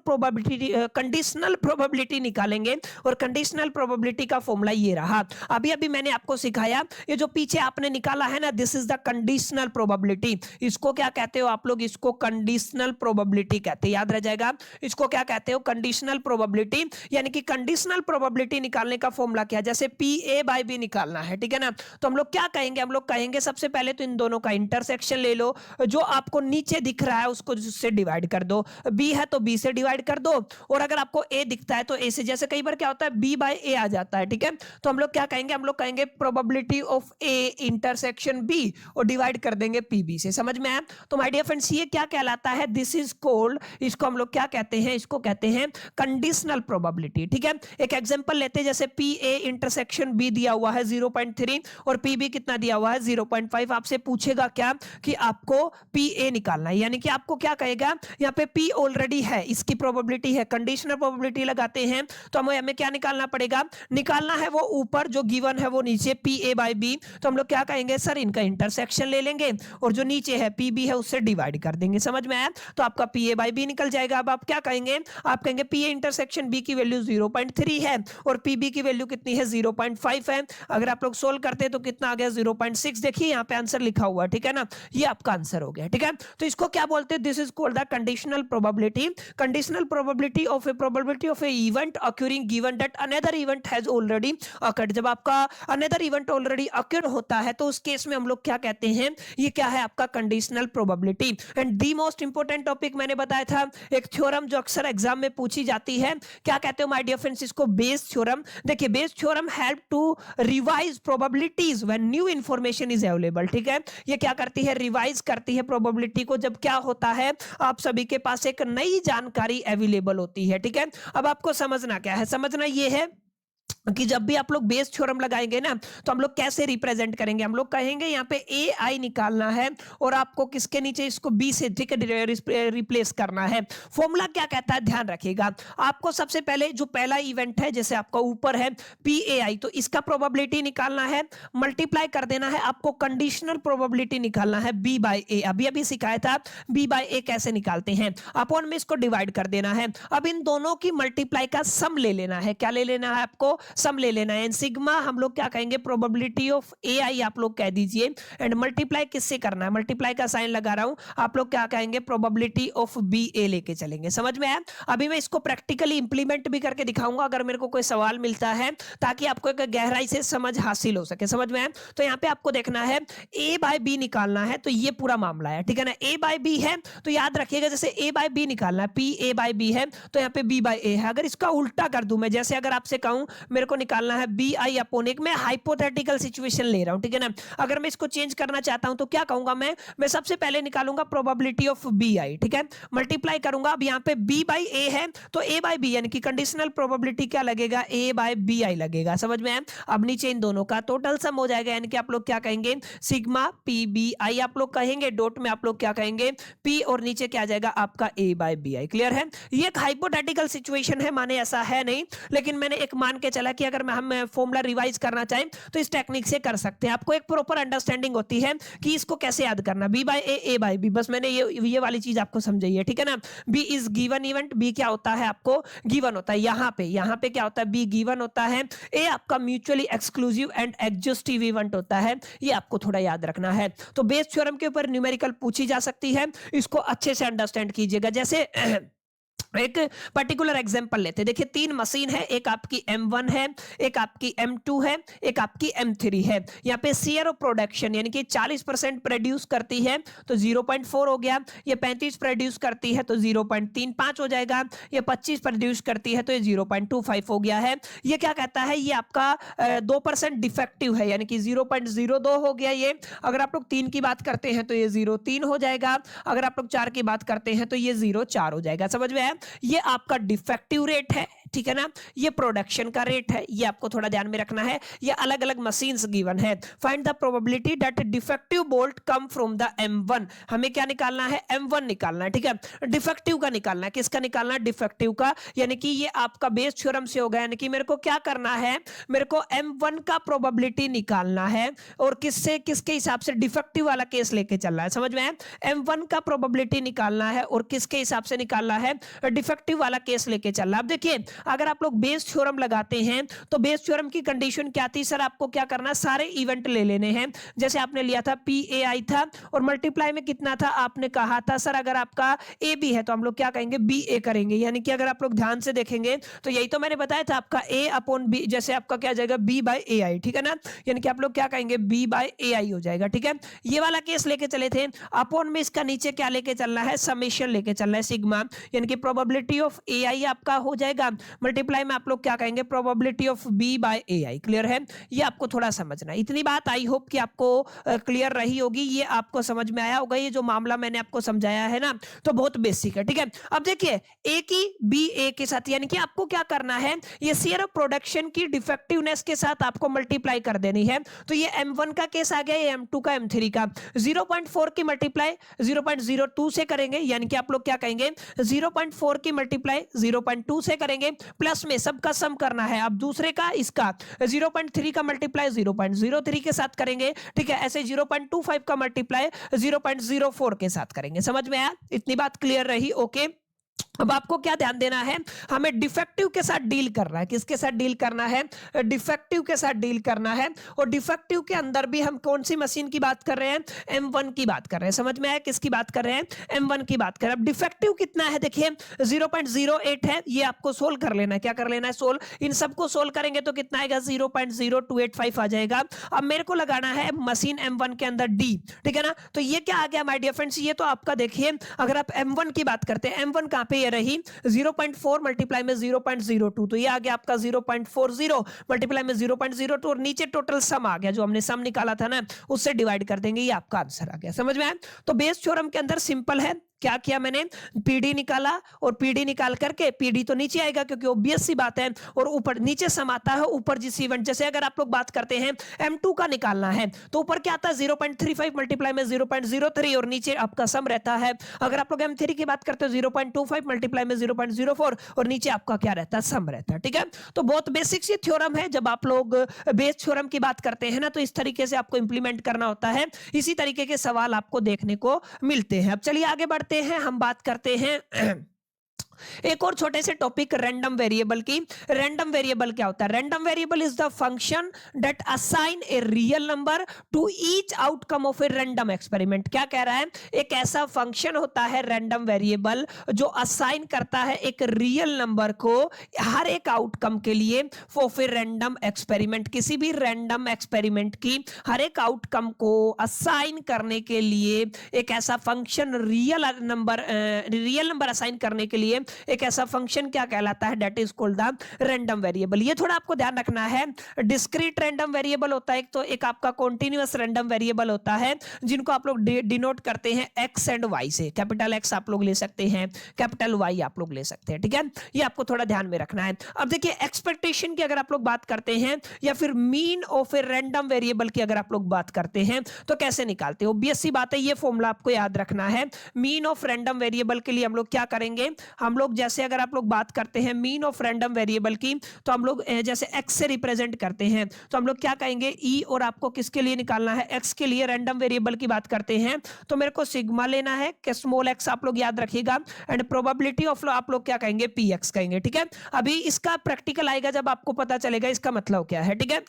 प्रोबेबिलिटी निकालेंगे, और कंडीशनल प्रोबेबिलिटी का फॉर्मूला ये रहा। अभी अभी मैंने आपको सिखाया, ये जो पीछे आपने निकाला है ना, this is the conditional probability. इसको क्या कहते हो आप लोग, इसको कंडीशनल प्रोबेबिलिटी कहते हैं, याद रह जाएगा। इसको क्या कहते हो, कंडीशनल प्रोबेबिलिटी। यानी कि कंडीशनल प्रोबेबिलिटी निकालने का फॉर्मूला क्या है, जैसे पी ए बाय बी निकालना है, ठीक है ना, तो हम लोग क्या कहेंगे, हम लोग कहेंगे सबसे पहले तो इन दोनों का इंटरसेक्शन ले लो, जो आपको नीचे दिख रहा है उसको उससे डिवाइड कर दो, बी है तो बी से डिवाइड कर दो, और अगर आपको ए दिखता है तो ए से, जैसे कई बार क्या होता है बी बाय ए आ जाता है। ठीक है, तो हम लोग क्या कहेंगे, हम लोग कहेंगे probability of A intersection B, और डिवाइड कर देंगे पी बी से। समझ में आया? तो माय डियर फ्रेंड्स ये क्या कहलाता है, दिस इज कॉल्ड, इसको हम लोग क्या कहते हैं, इसको कहते हैं कंडीशनल प्रोबेबिलिटी। ठीक है, एक एग्जांपल लेते हैं, जैसे पी ए इंटरसेक्शन बी दिया हुआ है 0.3 और पी बी कितना दिया हुआ है 0.5। आपसे पूछेगा क्या कि आपको पी ए निकालना है, यानी कि आपको क्या कहेगा, यहाँ पे पी ऑलरेडी है, इसकी प्रोबेबिलिटी है, कंडीशनल प्रोबेबिलिटी लगाते हैं तो हमें क्या निकालना पड़ेगा, निकालना है वो ऊपर जो गिवन है वो नीचे पी ए बाई बी। तो हम लोग क्या कहेंगे सर, इनका इंटरसेक्शन ले लेंगे और जो नीचे है पी बी है उससे डिवाइड कर देंगे। समझ में आया, तो आपका पी ए बाई बी निकल जाएगा। अब आप क्या कहेंगे, आप कहेंगे पी ए इंटरसेक्शन बी की वैल्यू 0.3 है और पी बी की वैल्यू कितनी है 0.5 है। अगर आप लोग सोल्व करते हैं तो कितना आ गया 0.6। देखिए यहाँ पे आंसर लिखा हुआ है, ठीक है ना, ये आपका आंसर हो गया। ठीक है, तो इसको क्या बोलते हैं, this is called the conditional probability. Conditional probability of a probability of a event occurring given that another event has already occurred. जब आपका अनदर इवेंट ऑलरेडी अक्यूर होता है तो उस केस में हम लोग क्या कहते हैं, ये क्या है आपका conditional probability. And the most important topic मैंने बताया था, एक थ्योरम जो अक्सर एग्जाम में पूछी जाती है, क्या कहते हो माय डियर फ्रेंड्स, इसको बेस थ्योरम। देखिए Bayes theorem help to revise probabilities when new information is available. ठीक है, ये क्या करती है, रिवाइज करती है प्रोबेबिलिटी को जब क्या होता है, आप सभी के पास एक नई जानकारी अवेलेबल होती है। ठीक है, अब आपको समझना क्या है, समझना ये है कि जब भी आप लोग बेस थ्योरम लगाएंगे ना तो हम लोग कैसे रिप्रेजेंट करेंगे, हम लोग कहेंगे यहाँ पे ए आई निकालना है और आपको किसके नीचे इसको बी से, ठीक है, रिप्लेस करना है। फॉर्मूला क्या कहता है, ध्यान रखिएगा, आपको सबसे पहले जो पहला इवेंट है, जैसे आपका ऊपर है पी ए आई, तो इसका प्रोबेबिलिटी निकालना है, मल्टीप्लाई कर देना है, आपको कंडीशनल प्रोबेबिलिटी निकालना है बी बाई ए। अभी अभी सिखाया था बी बाई ए कैसे निकालते हैं, अपॉन में इसको डिवाइड कर देना है। अब इन दोनों की मल्टीप्लाई का सम ले लेना है, क्या ले लेना है आपको, सम ले लेना है। सिग्मा हम लोग क्या कहेंगे, प्रोबेबिलिटी ऑफ ए आई आप लोग कह दीजिए, एंड मल्टीप्लाई किससे करना है, मल्टीप्लाई का साइन लगा रहा हूं, आप लोग क्या कहेंगे, प्रोबेबिलिटी ऑफ बी ए लेके चलेंगे। समझ में आया, अभी मैं इसको प्रैक्टिकली इंप्लीमेंट भी करके दिखाऊंगा अगर मेरे को कोई सवाल मिलता है, ताकि आपको एक गहराई से समझ हासिल हो सके। समझ में आया, तो यहाँ पे आपको देखना है ए बाय बी निकालना है, तो ये पूरा मामला है। ठीक है ना, ए बाय बी है तो याद रखिएगा, जैसे ए बाय बी निकालना है, पी ए बाय बी है तो यहाँ पे बी बाय ए है। अगर इसका उल्टा कर दूं मैं, जैसे अगर आपसे कहूं मेरे को निकालना है बी आई अपॉन एक, मैं हाइपोथेटिकल सिचुएशन ले रहा हूं, ठीक है ना, अगर मैं इसको चेंज करना चाहता हूं तो क्या कहूंगा मैं सबसे पहले निकालूंगा प्रोबेबिलिटी ऑफ बी आई, ठीक है, मल्टीप्लाई करूंगा। अब यहाँ पे बी बाई ए है तो ए बाई बी, यानी कि कंडीशनल प्रोबेबिलिटी क्या लगेगा, ए बाय बी आई लगेगा। समझ में आया, अब नीचे इन दोनों का टोटल सम हो जाएगा, यानी कि आप लोग क्या कहेंगे, सिग्मा पी बी आई आप लोग कहेंगे, डॉट में आप लोग क्या कहेंगे, पी, और नीचे क्या आ जाएगा आपका ए बाय बी आई। क्लियर है, ये एक हाइपोथेटिकल सिचुएशन है, माने ऐसा है नहीं, लेकिन मैंने एक मान के चला कि अगर हम फॉर्मूला रिवाइज करना चाहें तो इस टेक्निक से कर सकते हैं। आपको एक प्रॉपर अंडरस्टैंडिंग होती है कि इसको कैसे याद करना, B by A bye B, बस मैंने ये वाली चीज आपको समझाई है। ठीक है ना, B is given event, B क्या होता है आपको गिवन होता है, यहाँ पे क्या होता है, बी गिवन होता है, ए आपका mutually exclusive and exhaustive event होता है, ये आपको थोड़ा याद रखना है। तो बेस थ्योरम के ऊपर न्यूमेरिकल पूछी जा सकती है, इसको अच्छे से अंडरस्टैंड कीजिएगा। जैसे एक पर्टिकुलर एग्जांपल लेते हैं, देखिए तीन मशीन है, एक आपकी M1 है, एक आपकी M2 है, एक आपकी M3 है। यहाँ पे शेयर ऑफ प्रोडक्शन यानी कि 40% प्रोड्यूस करती है तो 0.4 हो गया, ये 35 प्रोड्यूस करती है तो 0.35 हो जाएगा, ये 25 प्रोड्यूस करती है तो ये 0.25 हो गया है। ये क्या कहता है, ये आपका 2% डिफेक्टिव है, यानी कि 0.02 हो गया ये। अगर आप लोग 3 की बात करते हैं तो ये 0.3 हो जाएगा, अगर आप लोग 4 की बात करते हैं तो ये 0.4 हो जाएगा। समझ में आया, ये आपका डिफेक्टिव रेट है, ठीक है ना, ये प्रोडक्शन का रेट है, ये आपको थोड़ा ध्यान में रखना है। ये अलग अलग मशीन्स गिवन है। Find the probability that defective bolt come from the M1, हमें क्या निकालना है, M1 निकालना है, ठीक है, डिफेक्टिव का निकालना है। किसका निकालना है, डिफेक्टिव का, यानी कि ये आपका बेस थ्योरम से होगा, यानी कि मेरे को क्या करना है, मेरे को M1 का प्रोबेबिलिटी निकालना है और किससे, किसके हिसाब से, डिफेक्टिव वाला केस लेके चलना है। समझ में आया, M1 का प्रोबेबिलिटी निकालना है और किसके हिसाब से निकालना है, डिफेक्टिव वाला केस लेके चलना। अब देखिए अगर आप लोग बेस थ्योरम लगाते हैं तो बेस थ्योरम की कंडीशन क्या थी, सर आपको क्या करना, सारे इवेंट ले लेने हैं। जैसे आपने लिया था पी ए आई था और मल्टीप्लाई में कितना था, आपने कहा था सर अगर आपका ए बी है तो हम लोग क्या कहेंगे, बी ए करेंगे, यानी कि अगर आप लोग ध्यान से देखेंगे तो यही तो मैंने बताया था आपका ए अपॉन बी, जैसे आपका क्या जाएगा बी बाय ए आई, ठीक है ना, यानी कि आप लोग क्या कहेंगे बी बाय ए आई हो जाएगा। ठीक है, ये वाला केस लेके चले थे, अपॉन में इसका नीचे क्या लेके चलना है, समेशन लेके चलना है, सिग्मा, यानी कि प्रोबेबिलिटी ऑफ ए आई आपका हो जाएगा मल्टीप्लाई में आप लोग क्या कहेंगे, probability of B by A आई। क्लियर है, ये आपको थोड़ा समझना है। इतनी बात आई होप कि आपको क्लियर रही होगी, ये आपको समझ में आया होगा। ये जो मामला मैंने आपको समझाया है ना, तो बहुत बेसिक है। ठीक है, अब देखिए ए की बी ए के साथ, यानी कि आपको क्या करना है, ये शेयर ऑफ प्रोडक्शन की डिफेक्टिवनेस के साथ आपको मल्टीप्लाई कर देनी है। तो ये M1 का केस आ गया, ये M2 का, M3 का। 0.4 की मल्टीप्लाई 0.02 से करेंगे, यानी कि आप लोग क्या कहेंगे, 0.4 की मल्टीप्लाई 0.2 से करेंगे, प्लस में सबका सम करना है। अब दूसरे का, इसका 0.3 का मल्टीप्लाई 0.03 के साथ करेंगे। ठीक है, ऐसे 0.25 का मल्टीप्लाई 0.04 के साथ करेंगे। समझ में आया, इतनी बात क्लियर रही? ओके। अब आपको क्या ध्यान देना है, हमें डिफेक्टिव के साथ डील करना है। किसके साथ डील करना है, डिफेक्टिव के साथ डील करना है। और डिफेक्टिव के अंदर भी हम कौन सी मशीन की बात कर रहे हैं, M1 की बात कर रहे हैं। समझ में आया, किसकी बात कर रहे हैं, M1 की बात कर रहे हैं। अब डिफेक्टिव कितना है, देखिए 0.08 है, ये आपको सोल्व कर लेना है। क्या कर लेना है, सोल्व। इन सबको सोल्व करेंगे तो कितना आएगा, 0.0285 आ जाएगा। अब मेरे को लगाना है मशीन M1 के अंदर D, ठीक है ना। तो ये क्या आ गया माय डियर फ्रेंड्स, ये तो आपका देखिए, अगर आप M1 की बात करते हैं, M1 कहां पे ये रही, 0.4 मल्टीप्लाई में 0.02, तो ये आ गया आपका 0.40 मल्टीप्लाई में 0.02, और नीचे टोटल सम आ गया, जो हमने सम निकाला था ना, उससे डिवाइड कर देंगे, ये आपका आंसर आ गया। समझ में आया? तो बेस थ्योरम के अंदर सिंपल है, क्या किया मैंने, पीडी निकाला, और पीडी निकाल करके, पीडी तो नीचे आएगा क्योंकि ऑब्वियस सी बात है, और ऊपर नीचे सम आता है, ऊपर जिस इवेंट, जैसे अगर आप लोग बात करते हैं M2 का निकालना है, तो ऊपर क्या आता है, 0.35 मल्टीप्लाई में 0.03, और नीचे आपका सम रहता है। अगर आप लोग M3 की बात करते हो, 0.25 मल्टीप्लाई में 0.04, और नीचे आपका क्या रहता है, सम रहता है। ठीक है, तो बहुत बेसिक सी थ्योरम है। जब आप लोग बेस थ्योरम की बात करते हैं ना, तो इस तरीके से आपको इंप्लीमेंट करना होता है। इसी तरीके के सवाल आपको देखने को मिलते हैं। अब चलिए आगे बढ़ते हैं, हम बात करते हैं एक और छोटे से टॉपिक, रैंडम वेरिएबल की। रैंडम वेरिएबल क्या होता है, random variable is the function that assign a real number two each outcome of a random experiment. क्या कह रहा है, एक ऐसा फंक्शन होता है रैंडम वेरिएबल, जो असाइन करता है एक रियल नंबर को हर एक आउटकम के लिए ऑफ ए रैंडम एक्सपेरिमेंट। किसी भी रैंडम एक्सपेरिमेंट की हर एक आउटकम को असाइन करने के लिए एक ऐसा फंक्शन, रियल नंबर असाइन करने के लिए एक ऐसा फंक्शन क्या कहलाता है, that is called the random variable. ये थोड़ा आपको ध्यान रखना है। डिस्क्रीट रैंडम वेरिएबल होता है, तो एक आपका कॉन्टिन्यूअस रैंडम वेरिएबल होता है, जिनको आप लोग डिनोट करते हैं एक्स एंड वाई से। कैपिटल एक्स आप लोग ले सकते हैं, कैपिटल वाई आप लोग ले सकते हैं। ठीक है, ये आपको थोड़ा ध्यान में रखना है। अब देखिए एक्सपेक्टेशन की अगर आप लोग बात करते हैं, या फिर mean of a random variable की अगर आप लोग बात करते हैं, तो कैसे निकालते हो, ऑब्वियस सी बात है, ये फॉर्मूला आपको याद रखना है। मीन ऑफ रैंडम वेरिएबल के लिए हम लोग क्या करेंगे, हम लोग जैसे अगर आप लोग बात करते हैं मीन ऑफ रैंडम वेरिएबल की, तो हम लोग जैसे x से रिप्रेजेंट करते हैं, तो हम लोग क्या कहेंगे, e, और आपको किसके लिए निकालना है, x के लिए रैंडम वेरिएबल की बात करते हैं, तो मेरे को सिग्मा लेना है, कि स्मॉल x आप लोग याद रखिएगा, एंड प्रोबेबिलिटी ऑफ आप लोग क्या कहेंगे, px कहेंगे। ठीक है, अभी इसका प्रैक्टिकल आएगा जब आपको पता चलेगा इसका मतलब क्या है। ठीक है,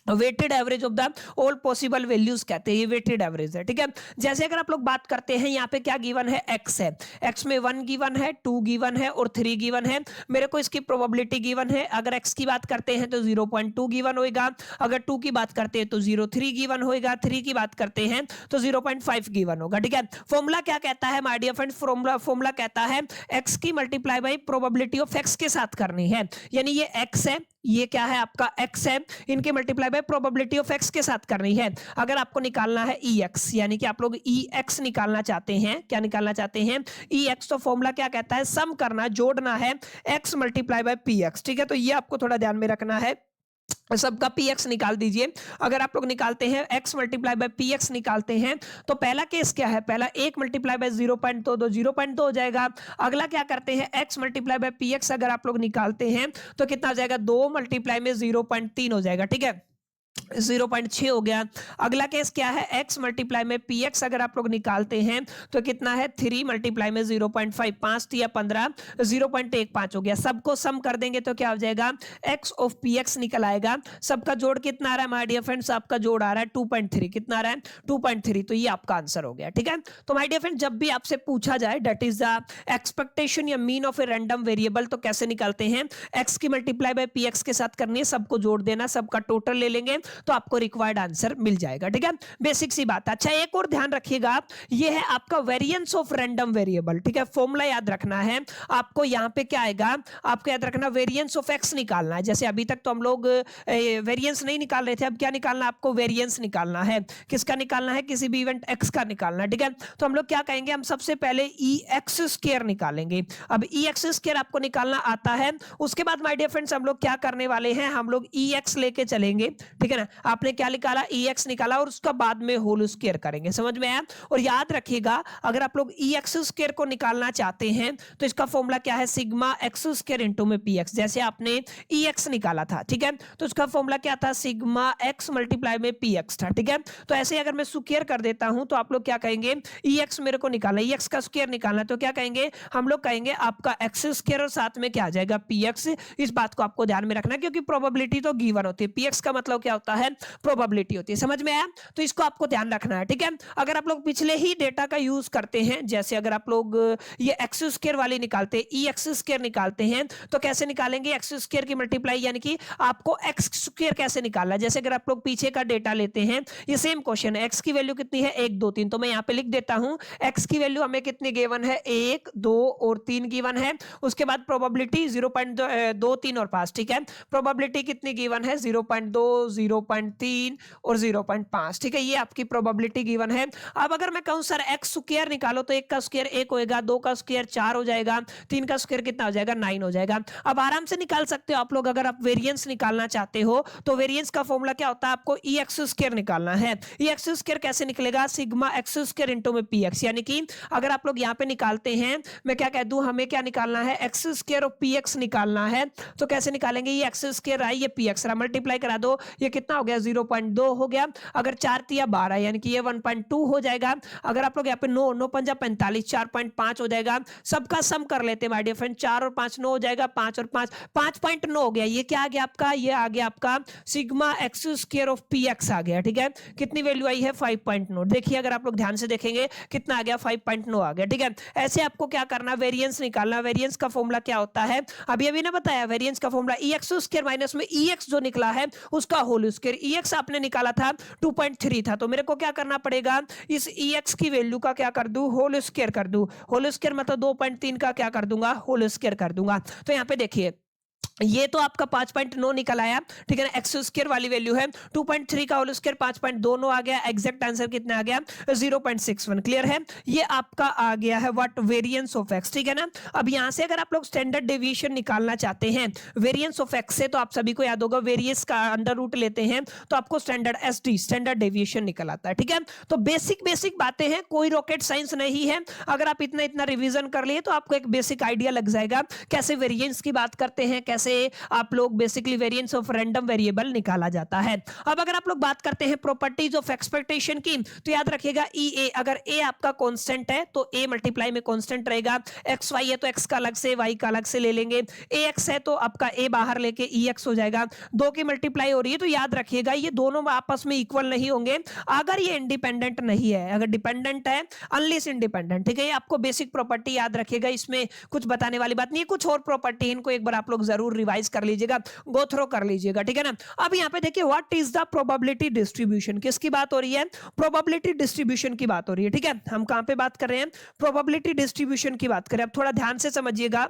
weighted average of the all possible values कहते हैं, ये वेटेड एवरेज है। ठीक है, जैसे अगर आप लोग बात करते हैं, यहाँ पे क्या गिवन है, x है, x में 1 गिवन है, 2 गिवन है, और 3 गिवन है। मेरे को इसकी प्रोबेबिलिटी गिवन है। अगर x की बात करते हैं तो 0.2 गिवन होगा, अगर 2 की बात करते हैं तो 0.3 गिवन होगा, 3 की बात करते हैं तो 0.5 गिवन होगा। ठीक है, फॉर्मूला क्या कहता है माय डियर फ्रेंड्स, फॉर्मूला कहता है x की multiply by probability of x के साथ करनी है, यानी ये x है, ये क्या है आपका x है, इनके multiply by probability of x के साथ करनी है। अगर आपको निकालना है ex, यानी कि आप लोग ex निकालना चाहते हैं, क्या निकालना चाहते हैं, ex, तो फॉर्मूला क्या कहता है, सम करना, जोड़ना है x मल्टीप्लाई बाय px। ठीक है, तो ये आपको थोड़ा ध्यान में रखना है। सबका px निकाल दीजिए। अगर आप लोग निकालते हैं x मल्टीप्लाई बाय px निकालते हैं, तो पहला केस क्या है, पहला 1 मल्टीप्लाई बाय 0.2 0.2 हो जाएगा। अगला क्या करते हैं, x मल्टीप्लाई बाय px अगर आप लोग निकालते हैं तो कितना हो जाएगा, 2 मल्टीप्लाई में 0.3 हो जाएगा। ठीक है, 0.6 हो गया। अगला केस क्या है, x मल्टीप्लाई में px अगर आप लोग निकालते हैं तो कितना है, 3 मल्टीप्लाई में 0.5, 5 या 15, 0.15 हो गया। सबको सम कर देंगे तो क्या हो जाएगा, x ऑफ px निकल आएगा। सबका जोड़ कितना आ रहा है माय डियर फ्रेंड्स, आपका जोड़ आ रहा है 2.3, कितना आ रहा है, 2.3, तो ये आपका आंसर हो गया। ठीक है, तो माय डियर फ्रेंड्स जब भी आपसे पूछा जाए दैट इज द एक्सपेक्टेशन या mean of a random variable, तो कैसे निकालते हैं, x की मल्टीप्लाई बाय px के साथ करनी है, सबको जोड़ देना, सबका टोटल ले लेंगे, तो आपको रिक्वायर्ड आंसर मिल जाएगा। ठीक है, बेसिक सी बात। अच्छा, एक और ध्यान रखिएगा आप, ये है आपका वेरिएंस ऑफ रैंडम वेरिएबल। ठीक है, फॉर्मूला याद रखना है आपको। यहां पे क्या आएगा, आपको याद रखना वेरिएंस ऑफ एक्स निकालना है। जैसे अभी तक तो हम लोग वेरिएंस नहीं निकाल रहे थे, अब क्या निकालना है आपको, वेरिएंस निकालना है। किसका निकालना है, किसी भी इवेंट एक्स का निकालना है। ठीक है, तो हम लोग क्या कहेंगे, हम सबसे पहले ई एक्स स्क्वायर निकालेंगे। अब ई एक्स स्क्वायर आपको निकालना आता है, उसके बाद माय डियर फ्रेंड्स हम लोग क्या करने वाले हैं, हम लोग ई एक्स लेके चलेंगे। ठीक है ना, आपने क्या निकाला, ई एक्स निकाला, और उसका बाद में होल स्क्वायर करेंगे। समझ में आया। और याद रखिएगा, अगर आप लोग ई एक्स स्क्वायर को निकालना चाहते हैं तो इसका फॉर्मूला क्या है, सिग्मा एक्स स्क्वायर इंटू में पी एक्स। जैसे आपने ई एक्स निकाला था, ठीक है, तो उसका फॉर्मूला क्या था, सिग्मा एक्स मल्टीप्लाई में पी एक्स था। ठीक है, तो ऐसे अगर मैं स्क्वायर कर देता हूं तो आप लोग क्या कहेंगे, ई एक्स मेरे को निकालना, ई एक्स का स्क्वायर निकालना, तो क्या कहेंगे, हम लोग कहेंगे आपका एक्स स्क्वायर और साथ में क्या आ जाएगा, पी एक्स। इस बात को आपको ध्यान में रखना, क्योंकि प्रोबेबिलिटी तो गिवन होती है, पी एक्स का मतलब क्या होता है, प्रोबेबिलिटी होती है। समझ में आया, तो इसको आपको ध्यान रखना है। ठीक है, अगर आप लोग पिछले ही डेटा का यूज करते हैं, जैसे अगर आप लोग ये एक्स स्क्वायर वाली निकालते हैं, ई एक्स स्क्वायर निकालते हैं, तो कैसे निकालेंगे, एक्स स्क्वायर की मल्टीप्लाई, यानी कि आपको एक्स स्क्वायर कैसे निकालना है। जैसे अगर आप लोग पीछे का डेटा लेते हैं, ये सेम क्वेश्चन है, एक्स की वैल्यू कितनी है, 1 2 3, तो मैं यहाँ पे लिख देता हूं, एक्स की वैल्यू हमें कितनी गिवन है, 1 2 और 3 गिवन है। उसके बाद प्रोबेबिलिटी 0.2 3 और 5। ठीक है, प्रोबेबिलिटी कितनी गिवन है, 0.2 0.3 और 0.5। ठीक है, ये आपकी प्रोबेबिलिटी गिवन है। अब अगर मैं कहूं सर एक्स स्क्वायर निकालो, तो 1 का स्क्वायर 1 होएगा, 2 का स्क्वायर 4 हो जाएगा, 3 का स्क्वायर कितना हो जाएगा, 9 हो जाएगा। अब आराम से निकाल सकते हो आप लोग। अगर आप वेरिएंस निकालना चाहते हो तो वेरिएंस का फॉर्मूला क्या होता है, आपको ई एक्स स्क्वायर निकालना है। ई एक्स स्क्वायर कैसे निकलेगा, सिग्मा एक्स स्क्वायर इंटू में पी एक्स। यानी कि अगर आप लोग यहाँ पे निकालते हैं, मैं क्या कह दूं, हमें क्या निकालना है, एक्स स्क्वायर और पी एक्स निकालना है। तो कैसे निकालेंगे, ये एक्स स्क्वायर आई, ये पी एक्स मल्टीप्लाई करा दो, ये कितना हो गया, 0.2 हो गया। अगर 4 तिया 12, यानी कि ये 1.2 हो जाएगा। अगर आप लोग यहाँ पे 9 9 पंजा 45, 4.5 हो जाएगा। सबका सम कर लेते हैं माय डियर फ्रेंड, 4 और 5 9 हो जाएगा, 5 और 5 5.9 हो गया। ये क्या आ गया आपका, ये आ गया आपका sigma X square of P X आ गया। ठीक है, कितनी वैल्यू आई है, 5.9। देखिए अगर आप लोग ध्यान से देखेंगे कितना आ गया, 5.9 आ गया। ठीक है, ऐसे आपको क्या करना, वेरिएंस निकालना। वेरिएंस का फॉर्मूला क्या होता है, अभी अभी ना बताया, वेरिएंस का फॉर्मूला ई एक्स स्क्वायर माइनस में ई एक्स जो निकला है उसका होल स्क्वायर। ई एक्स आपने निकाला था 2.3 था, तो मेरे को क्या करना पड़ेगा, इस ई एक्स की वैल्यू का क्या कर दूं, होल स्क्वायर कर दूं। होल स्क्वायर मतलब 2.3 का क्या कर दूंगा, होल स्क्वायर कर दूंगा। तो यहाँ पे देखिए ये तो आपका 5.9 निकल आया। ठीक है ना, एक्स स्क्वायर वाली वैल्यू है, 2.3 का होल स्क्वायर 5.29 आ गया। एग्जैक्ट आंसर कितना आ गया, 0.61। क्लियर है, ये आपका आ गया है व्हाट, वेरिएंस ऑफ एक्स। ठीक है ना, अब यहां से अगर आप लोग स्टैंडर्ड डेविएशन निकालना चाहते हैं वेरिएंस ऑफ एक्स से, तो आप सभी को याद होगा वेरिएंस का अंडर रूट लेते हैं तो आपको स्टैंडर्ड एसडी, स्टैंडर्ड डेविएशन निकल आता है। ठीक है, तो बेसिक बेसिक बातें हैं, कोई रॉकेट साइंस नहीं है। अगर आप इतना इतना रिवीजन कर लिए तो आपको एक बेसिक आइडिया लग जाएगा कैसे वेरिएंस की बात करते हैं, कैसे आप लोग basically variance of random variable निकाला जाता है। अब अगर आप लोग बात करते हैं प्रॉपर्टीज ऑफ एक्सपेक्टेशन की, तो याद रखिएगा ई ए, अगर ए आपका कांस्टेंट है तो ए मल्टीप्लाई में कांस्टेंट रहेगा। एक्स वाई है तो एक्स का अलग से, वाई का अलग से ले लेंगे। ए एक्स है तो आपका ए बाहर लेके ई एक्स हो जाएगा। दो की मल्टीप्लाई हो रही है तो याद रखिएगा ये दोनों आपस में इक्वल नहीं होंगे अगर ये इंडिपेंडेंट नहीं है। अगर डिपेंडेंट है अनलेस इंडिपेंडेंट। ठीक है, ये आपको बेसिक प्रॉपर्टी याद रखिएगा, इसमें कुछ बताने वाली बात नहीं है। कुछ और प्रॉपर्टी इनको एक बार आप लोग जरूर रिवाइज कर लीजिएगा, गो थ्रो कर लीजिएगा। ठीक है ना, अब यहाँ पे देखिए what is the probability distribution, किसकी बात हो रही है, प्रोबेबिलिटी डिस्ट्रीब्यूशन की बात हो रही है। ठीक है, हम कहां पे बात कर रहे हैं, प्रोबेबिलिटी डिस्ट्रीब्यूशन की बात करें। अब थोड़ा ध्यान से समझिएगा,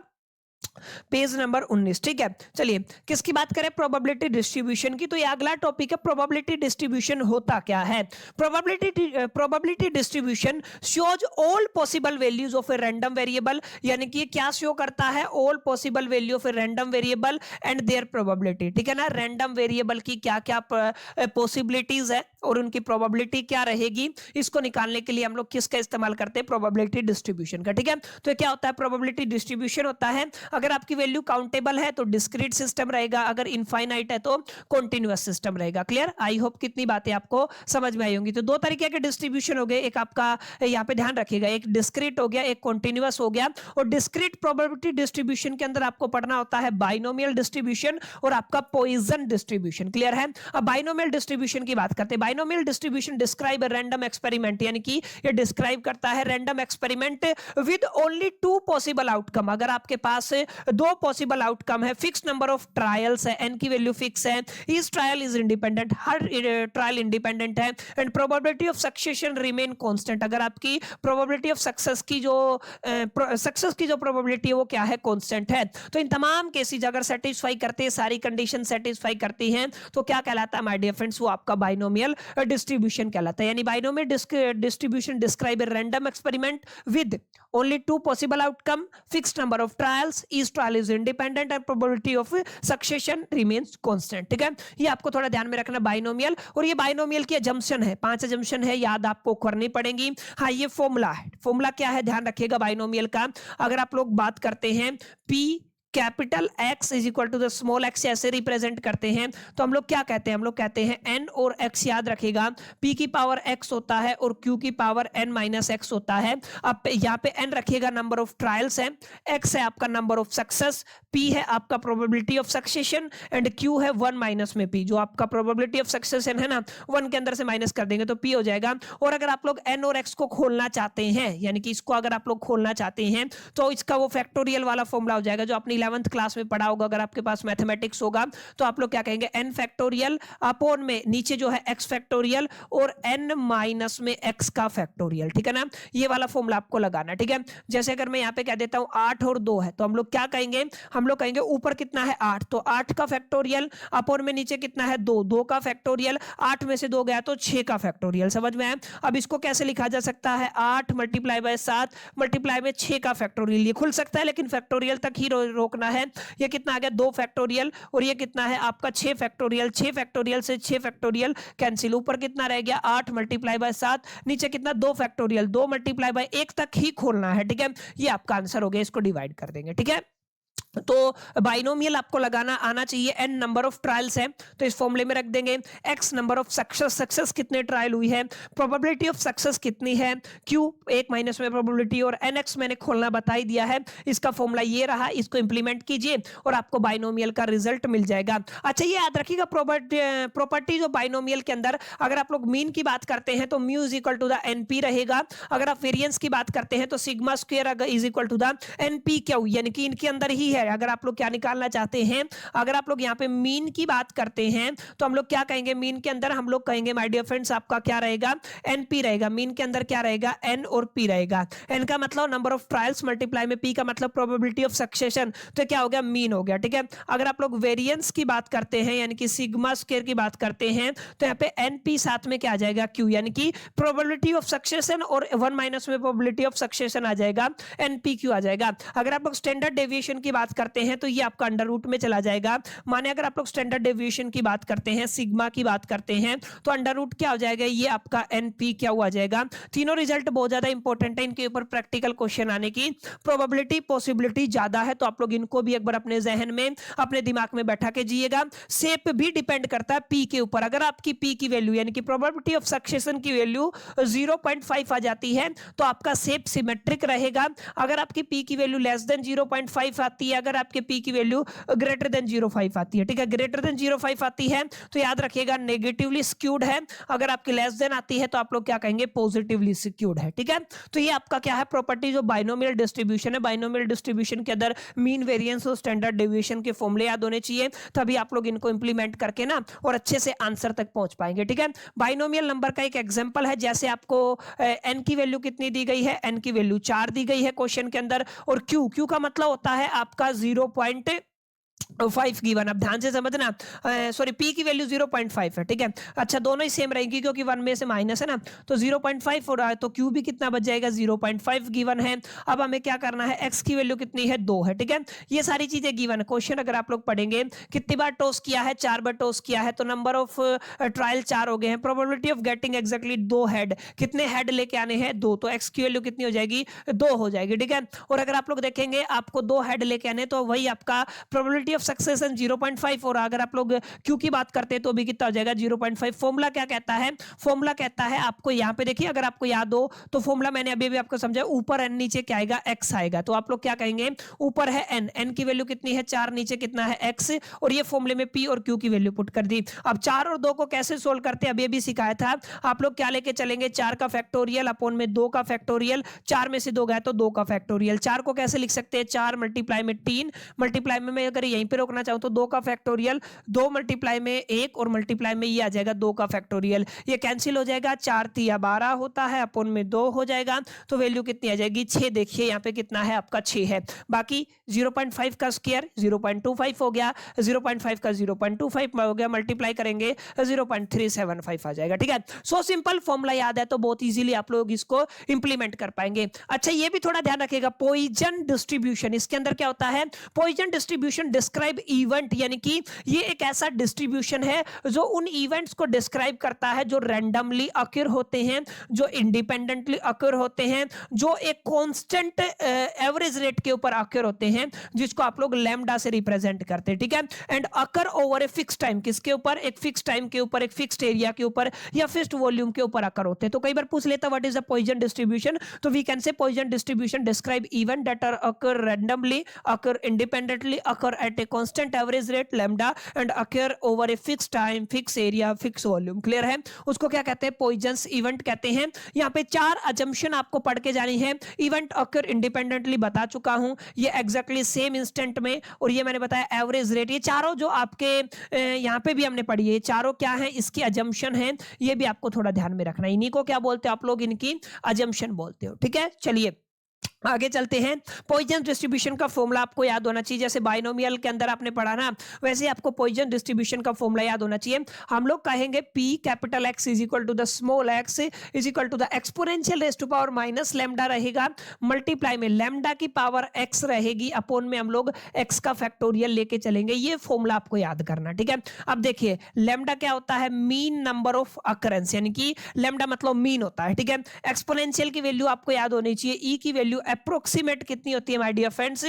पेज नंबर 19। ठीक है, चलिए किसकी बात करें, प्रोबेबिलिटी डिस्ट्रीब्यूशन की। तो ये अगला टॉपिक है, प्रोबेबिलिटी डिस्ट्रीब्यूशन होता क्या है। Probability distribution shows all possible values of a random variable, यानी कि ये क्या शो करता है, all possible value of a random variable and their probability. ठीक है ना, रैंडम वेरिएबल की क्या क्या पॉसिबिलिटीज है और उनकी प्रोबेबिलिटी क्या रहेगी, इसको निकालने के लिए हम लोग किसका इस्तेमाल करते हैं, प्रोबेबिलिटी डिस्ट्रीब्यूशन का। ठीक है, तो ये क्या होता है, प्रोबेबिलिटी डिस्ट्रीब्यूशन होता है अगर आपकी वैल्यू काउंटेबल है तो डिस्क्रीट सिस्टम रहेगा, अगर इनफाइनाइट है तो कॉन्टिन्यूअस सिस्टम रहेगा। क्लियर, आई होप कितनी बातें आपको समझ में आई होंगी। तो दो तरीके के डिस्ट्रीब्यूशन हो गए, एक आपका यहाँ पे ध्यान रखिएगा, एक डिस्क्रीट हो गया, एक कॉन्टिन्यूअस हो गया। और डिस्क्रीट प्रोबेबिलिटी डिस्ट्रीब्यूशन के अंदर आपको पढ़ना होता है बाइनोमियल डिस्ट्रीब्यूशन और आपका पॉइजन डिस्ट्रीब्यूशन। क्लियर है, अब बाइनोमियल डिस्ट्रीब्यूशन की बात करते हैं। Binomial distribution describe random experiment, यानी कि ये डिस्क्राइब करता है random experiment with only 2 possible outcome. अगर आपके पास में दो पॉसिबल आउटकम है, फिक्स नंबर ऑफ ट्रायल्स है, एन की वैल्यू फिक्स है, ईच ट्रायल इज इंडिपेंडेंट, हर ट्रायल इंडिपेंडेंट है, and probability of succession remain constant. अगर आपकी प्रोबेबिलिटी ऑफ सक्सेस की जो प्रोबेबिलिटी है वो क्या है, कांस्टेंट है। तो इन तमाम केसेस अगर सेटिस्फाई करते हैं, सारी कंडीशन सेटिस्फाई करती हैं, तो क्या कहलाता है माय डियर फ्रेंड्स, वो आपका बाइनोमियल डिस्ट्रीब्यूशन कहलाता है। यानी binomial distribution describe a random experiment with only two possible outcome, fixed number of trials, each trial is independent and probability of succession remains constant। ठीक है, ये आपको थोड़ा ध्यान में रखना बाइनोमियल। और ये बाइनोमियल की अजम्पशन है, 5 अजम्पशन है, याद आपको करनी पड़ेगी। हाँ, ये फॉर्मूला है, फॉर्मूला क्या है ध्यान रखिएगा बाइनोमियल का। अगर आप लोग बात करते हैं P capital X is equal to the small x ऐसे रिप्रेजेंट करते हैं, तो हम लोग क्या कहते हैं, हम लोग कहते हैं n और x, याद रखिएगा p की पावर x होता है और q की पावर n माइनस x होता है। अब यहाँ पे n रखिएगा नंबर ऑफ ट्रायल्स है, x है आपका नंबर ऑफ सक्सेस, p है आपका probability of succession and q है 1 माइनस में p, जो आपका प्रोबेबिलिटी ऑफ सक्सेशन है ना 1 के अंदर से माइनस कर देंगे तो p हो जाएगा। और अगर आप लोग n और x को खोलना चाहते हैं, यानी कि इसको अगर आप लोग खोलना चाहते हैं तो इसका वो फैक्टोरियल वाला फॉर्मूला हो जाएगा जो अपनी 11th क्लास में पढ़ा होगा। अगर आपके पास मैथमेटिक्स होगा तो आप लोग क्या कहेंगे, n फैक्टोरियल अपॉन में नीचे जो है x फैक्टोरियल और n माइनस में x का फैक्टोरियल। ठीक है ना, ये वाला फॉर्मूला आपको लगाना। ठीक है, जैसे अगर मैं यहाँ पे कह देता हूँ 8 और 2 है, तो हम लोग क्या कहेंगे, हम लोग कहेंगे ऊपर कितना है 8, तो 8 का फैक्टोरियल अपॉन में नीचे कितना है 2, 2 का फैक्टोरियल, 8 में से 2 गया तो 6 का फैक्टोरियल। समझ में आया? अब इसको कैसे लिखा जा सकता है, 8 मल्टीप्लाई बाय 7 मल्टीप्लाई में 6 का फैक्टोरियल। ये खुल सकता है लेकिन फैक्टोरियल तक ही रोकना है। ये कितना आ गया 2 फैक्टोरियल और ये कितना है आपका 6 फैक्टोरियल, 6 फैक्टोरियल से 6 फैक्टोरियल कैंसिल, ऊपर कितना रह गया 8 मल्टीप्लाई बाय 7, नीचे कितना 2 फैक्टोरियल, 2 मल्टीप्लाई बाय 1 तक ही खोलना है। ठीक है, ये आपका आंसर हो गया, इसको डिवाइड कर देंगे। ठीक है, तो बाइनोमियल आपको लगाना आना चाहिए। n नंबर ऑफ ट्रायल्स है तो इस फॉर्मूले में रख देंगे, x नंबर ऑफ सक्सेस कितने ट्रायल हुई है, प्रोबेबिलिटी ऑफ सक्सेस कितनी है, q 1 माइनस में प्रोबेबिलिटी और nx मैंने खोलना बता ही दिया है। इसका फॉर्मूला ये रहा, इसको इंप्लीमेंट कीजिए और आपको बाइनोमियल का रिजल्ट मिल जाएगा। अच्छा, ये याद रखिएगा प्रॉपर्टीज ऑफ बाइनोमियल के अंदर अगर आप लोग मीन की बात करते हैं तो mu is equal to the np रहेगा। अगर आप वेरिएंस की बात करते हैं तो sigma square is equal to the npq, यानी कि इनके अंदर ही है। अगर आप लोग क्या निकालना चाहते हैं, अगर आप लोग यहाँ पे मीन की बात करते हैं तो हम लोग क्या कहेंगे, मीन के अंदर हम लोग कहेंगे माय डियर फ्रेंड्स आपका क्या रहेगा, एनपी रहेगा। मीन के अंदर क्या रहेगा, एन और पी रहेगा। एन का मतलब नंबर ऑफ ट्रायल्स मल्टीप्लाई में पी का मतलब प्रोबेबिलिटी ऑफ सक्सेशन, तो क्या हो गया मीन हो गया। ठीक है, अगर आप लोग वेरिएंस की बात करते हैं यानी कि सिग्मा स्क्वायर की बात करते हैं तो यहाँ पे एनपी साथ में क्या आ जाएगा क्यू, यानी कि प्रोबेबिलिटी ऑफ सक्सेशन और 1 माइनस में प्रोबेबिलिटी ऑफ सक्सेशन आ जाएगा, एनपी क्यू आ जाएगा। अगर आप लोग स्टैंडर्ड डेविएशन की बात करते हैं तो ये आपका अंडर रूट में चला जाएगा। माने अगर आप लोग स्टैंडर्ड डेविएशन की बात करते हैं, सिग्मा की बात करते हैं तो अंडर रूट क्या हो जाएगा, ये आपका एनपी क्या हुआ जाएगा। तीनों रिजल्ट बहुत ज्यादा इंपॉर्टेंट है, इनके ऊपर प्रैक्टिकल क्वेश्चन आने की प्रोबेबिलिटी पॉसिबिलिटी ज्यादा है, तो आप लोग इनको भी एक बार अपने जहन में अपने दिमाग में बैठा के जिएगा। शेप भी डिपेंड करता है पी के ऊपर। अगर आपकी पी की वैल्यू यानी कि प्रोबेबिलिटी ऑफ सक्सेशन की वैल्यू 0.5 आ जाती है तो आपका शेप सिमेट्रिक रहेगा। अगर आपकी पी की वैल्यू लेस देन 0.5 आती है, अगर आपके पी की वैल्यू ग्रेटर देन 0.5 आती है, ठीक है, ग्रेटर देन 0.5 आती है तो याद रखिएगा नेगेटिवली स्क्यूड है। अगर आपकी लेस देन आती है तो आप लोग क्या कहेंगे, पॉजिटिवली स्क्यूड है। ठीक है, तो ये आपका क्या है प्रॉपर्टीज ऑफ बाइनोमियल डिस्ट्रीब्यूशन है। बाइनोमियल डिस्ट्रीब्यूशन के अंदर मीन वेरिएंस और स्टैंडर्ड डेविएशन के फॉर्मूले याद होने चाहिए, तभी आप लोग इनको इंप्लीमेंट करके ना और अच्छे से आंसर तक पहुंच पाएंगे। ठीक है, बाइनोमियल नंबर का एक एग्जांपल है, जैसे आपको n की वैल्यू कितनी दी गई है, n की वैल्यू 4 दी गई है क्वेश्चन के अंदर, और q का मतलब होता है आपका 0.5 गिवन। अब ध्यान से समझना, सॉरी p की वैल्यू 0.5 है। ठीक है, अच्छा दोनों ही सेम रहेंगी क्योंकि 1 में से माइनस है ना, तो 0.5 हो रहा है तो q भी कितना बच जाएगा, 0.5 गिवन है। अब हमें क्या करना है, x की वैल्यू कितनी है 2 है। ठीक है, ये सारी चीजें गिवन है। क्वेश्चन अगर आप लोग पढ़ेंगे कितनी बार टॉस किया है, 4 बार टॉस किया है, तो नंबर ऑफ ट्रायल 4 हो गए हैं। Probability of getting exactly 2 head, कितने हेड लेके आने हैं 2, तो x की वैल्यू कितनी हो जाएगी 2 हो जाएगी। ठीक है, और अगर आप लोग देखेंगे आपको 2 हेड लेके आने तो वही आपका प्रोबेबिलिटी प्रोबेबिलिटी ऑफ सक्सेशन 0.5, और अगर आप लोग क्यू की बात करते हैं तो भी कितना हो जाएगा 0.5। फॉर्मूला क्या कहता है, फॉर्मूला कहता है आपको यहाँ पे देखिए, अगर आपको याद हो तो फॉर्मूला मैंने अभी भी आपको समझाया, ऊपर एन नीचे क्या आएगा एक्स आएगा। तो आप लोग क्या कहेंगे, ऊपर है एन, एन की वैल्यू कितनी है 4, नीचे कितना है एक्स, और ये फॉर्मूले में पी और क्यू की वैल्यू पुट कर दी। अब 4 और 2 को कैसे सोल्व करते हैं अभी भी सिखाया था। आप लोग क्या लेके चलेंगे, 4 का फैक्टोरियल अपॉन में 2 का फैक्टोरियल, 4 में से 2 गया तो 2 का फैक्टोरियल। 4 को कैसे लिख सकते हैं, 4 मल्टीप्लाई में 3, मल्टीप्लाई में मैं अगर यहीं पे रोकना चाहूं तो 2 का फैक्टोरियल, 2 मल्टीप्लाई में 1 और मल्टीप्लाई में ये आ जाएगा 2 का फैक्टोरियल। ये कैंसिल हो जाएगा, 4 3 12 होता है, अपॉन में 2 हो जाएगा, तो वैल्यू कितनी आ जाएगी 6। देखिए यहाँ पे कितना है आपका 6 है। बाकी 0.5 का स्क्वायर 0.25 हो गया, 0.5 का 0.25 हो गया, मल्टीप्लाई करेंगे 0.375 आ जाएगा। ठीक है, सो सिंपल फॉर्मूला याद है तो बहुत इजीली आप लोग इसको इंप्लीमेंट कर पाएंगे। अच्छा ये भी थोड़ा ध्यान रखिएगा, पॉइजन डिस्ट्रीब्यूशन, इसके अंदर क्या होता है, पॉइजन डिस्ट्रीब्यूशन डिस्क्राइब इवेंट, यानी कि ये एक ऐसा डिस्ट्रीब्यूशन है जो उन इवेंट्स को डिस्क्राइब करता है जो रैंडमली अक्यर होते हैं, जो इंडिपेंडेंटली अक्यर होते हैं, जो एक कांस्टेंट एवरेज रेट के ऊपर अक्यर होते हैं, जिसको आप लोग लैम्डा से रिप्रेजेंट करते हैं। ठीक है, and occur over a fix time, किसके ऊपर, एक फिक्स टाइम के ऊपर, एक फिक्स्ड एरिया के ऊपर या फिक्स्ड वॉल्यूम के ऊपर अकर होते हैं। तो कई बार पूछ लेता what is the Poisson distribution, तो we can say Poisson distribution describe event that are occur randomly, occur independently, occur at a constant average rate lambda and occur over a fix time, fix area, fix volume. Clear है, उसको क्या कहते हैं, poisons event कहते हैं। यहाँ पे 4 assumption आपको पढ़ के जानी है। इवेंट अकर इंडिपेंडेंटली बता चुका हूं, ये एग्जैक्टली सेम इंस्टेंट में, और ये मैंने बताया एवरेज रेट। ये चारों जो आपके यहाँ पे भी हमने पढ़ी है, चारों क्या है, इसकी अजम्पशन है, ये भी आपको थोड़ा ध्यान में रखना है। इन्हीं को क्या बोलते हो आप लोग, इनकी अजम्पशन बोलते हो। ठीक है, चलिए आगे चलते हैं। पॉइजन डिस्ट्रीब्यूशन का फॉर्मूला आपको याद होना चाहिए, जैसे बाइनोमियल के अंदर आपने पढ़ा ना, वैसे आपको पॉइजन डिस्ट्रीब्यूशन का फॉर्मूला याद होना चाहिए। हम लोग कहेंगे P capital X is equal to the small x is equal to the exponential raise to power minus lambda रहेगा, मल्टीप्लाई में लैम्डा की पावर x रहेगी, अपॉन में हम लोग x का फैक्टोरियल लेके चलेंगे। ये फॉर्मूला आपको याद करना। ठीक है, अब देखिए लैम्डा क्या होता है, मीन नंबर ऑफ अकरेंस, यानी कि लैम्डा मतलब मीन होता है। ठीक है, एक्सपोनेंशियल की वैल्यू आपको याद होनी चाहिए, E की वैल्यू अप्रोक्सीमेट कितनी होती है माय डियर फ्रेंड्स,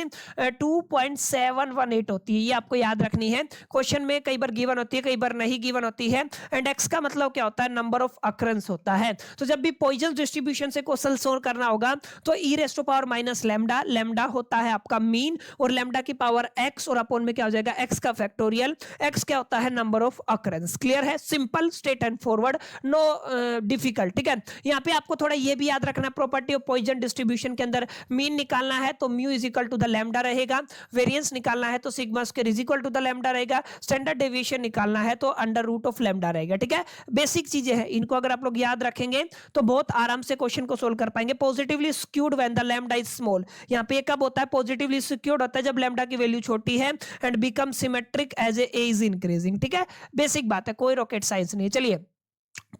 2.718 होती है। ये आपको याद रखनी है, क्वेश्चन में कई बार गिवन होती है, कई बार नहीं गिवन होती है। एंड x का मतलब क्या होता है, नंबर ऑफ अकरेंस होता है। तो जब भी पॉइजन डिस्ट्रीब्यूशन से क्वेश्चन सोल्व करना होगा तो e raise to power minus lambda, lambda होता है आपका मीन, और लैम्डा की पावर x, और अपॉन में क्या हो जाएगा x का फैक्टोरियल, x क्या होता है, नंबर ऑफ अकरेंस। क्लियर है, simple straight and forward, know difficult. ठीक है, यहाँ पे आपको थोड़ा ये भी याद रखना, प्रॉपर्टी ऑफ पॉइजन डिस्ट्रीब्यूशन के अंदर मीन निकालना है तो mu is equal to the lambda रहेगा, वेरिएंस निकालना है तो sigma square is equal to the lambda रहेगा, स्टैंडर्ड डेविएशन निकालना है तो अंडर रूट ऑफ लैम्डा रहेगा। ठीक है, बेसिक चीजें हैं, इनको अगर आप लोग याद रखेंगे तो बहुत आराम से क्वेश्चन को सोल्व कर पाएंगे। Positively skewed when the lambda is small, यहाँ पे कब होता है, पॉजिटिवली स्क्यूड होता है जब लैम्डा की वैल्यू छोटी है, and become symmetric as a is increasing. ठीक है, बेसिक बात है, कोई रॉकेट साइंस नहीं है। चलिए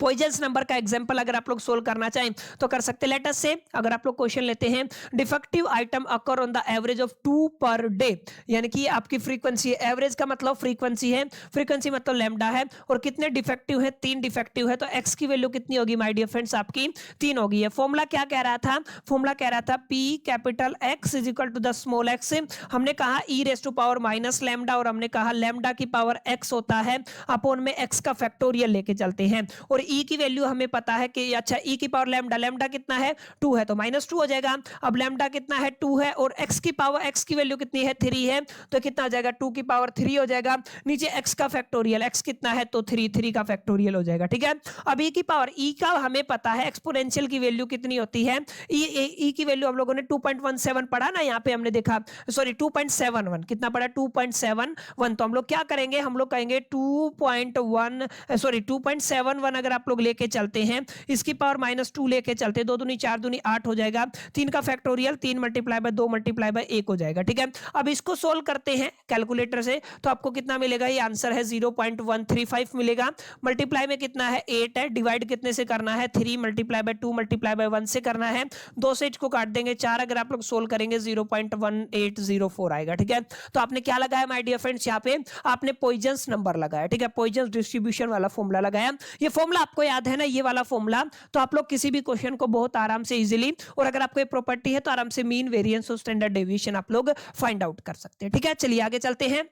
पॉइजन्स नंबर का एग्जांपल अगर आप लोग सोल्व करना चाहें तो कर सकते हैं। लेट अस से अगर आप लोग क्वेश्चन लेते हैं, defective item occur on the average of 2 per day, यानी कि आपकी फ्रीक्वेंसी है, एवरेज का मतलब फ्रीक्वेंसी है, फ्रीक्वेंसी मतलब लैम्डा है, और कितने डिफेक्टिव है, 3 डिफेक्टिव है, तो x की वैल्यू कितनी होगी माय डियर फ्रेंड्स, आपकी 3 होगी। है फॉर्मूला क्या कह रहा था, फॉर्मूला कह रहा था P capital X is equal to the small x, हमने कहा e raise to power minus lambda, और हमने कहा लैम्डा की पावर x होता है, अपॉन में x का फैक्टोरियल लेके चलते हैं, और e की वैल्यू हमें पता है कि अच्छा e की पावर लैम्डा, लैम्डा कितना है 2 है तो -2 हो जाएगा। अब लैम्डा कितना है 2 है, और x की पावर, x की वैल्यू कितनी है 3 है, तो कितना हो जाएगा 2 की पावर 3 हो जाएगा, नीचे x का फैक्टोरियल, x कितना है तो 3 का फैक्टोरियल हो जाएगा। ठीक है, अब e की पावर, e का हमें पता है एक्सपोनेंशियल की वैल्यू कितनी होती है, e की वैल्यू हम लोगों ने 2.17 पढ़ा ना, यहाँ पे हमने देखा, सॉरी 2.71, कितना पढ़ा 2.71, तो हम लोग क्या करेंगे, हम लोग कहेंगे 2.71 अगर आप लोग लेके चलते हैं, इसकी पावर -2 लेके चलते हैं, 2 दूनी 4 दूनी 8 हो जाएगा, 3 का factorial 3 multiply by 2 multiply by 1 हो जाएगा। ठीक है, अब इसको सोल्व करते हैं कैलकुलेटर से, तो आपको कितना मिलेगा, ये आंसर है 0.135 मिलेगा, मल्टीप्लाई में कितना है 8 है, डिवाइड कितने से करना है 3 मल्टीप्लाई बाय 2 मल्टीप्लाई बाय 1 से करना है, 2 से इसको काट देंगे 4, अगर आप लोग सोल्व करेंगे 0.1804 आएगा। ठीक है, तो आपने क्या लगाया माय डियर फ्रेंड्स, यहाँ पे आपने पॉइजन्स नंबर लगाया। ठीक है, पॉइजन्स डिस्ट्रीब्यूशन वाला फॉर्मूला लगाया, ये फॉर्मूला आपको याद है ना, ये वाला फॉर्मूला, तो आप लोग किसी भी क्वेश्चन को बहुत आराम से इजीली, और अगर आपको ये प्रॉपर्टी है तो आराम से मीन, वेरिएंस और स्टैंडर्ड डेविएशन आप लोग फाइंड आउट कर सकते हैं। ठीक है, चलिए आगे चलते हैं।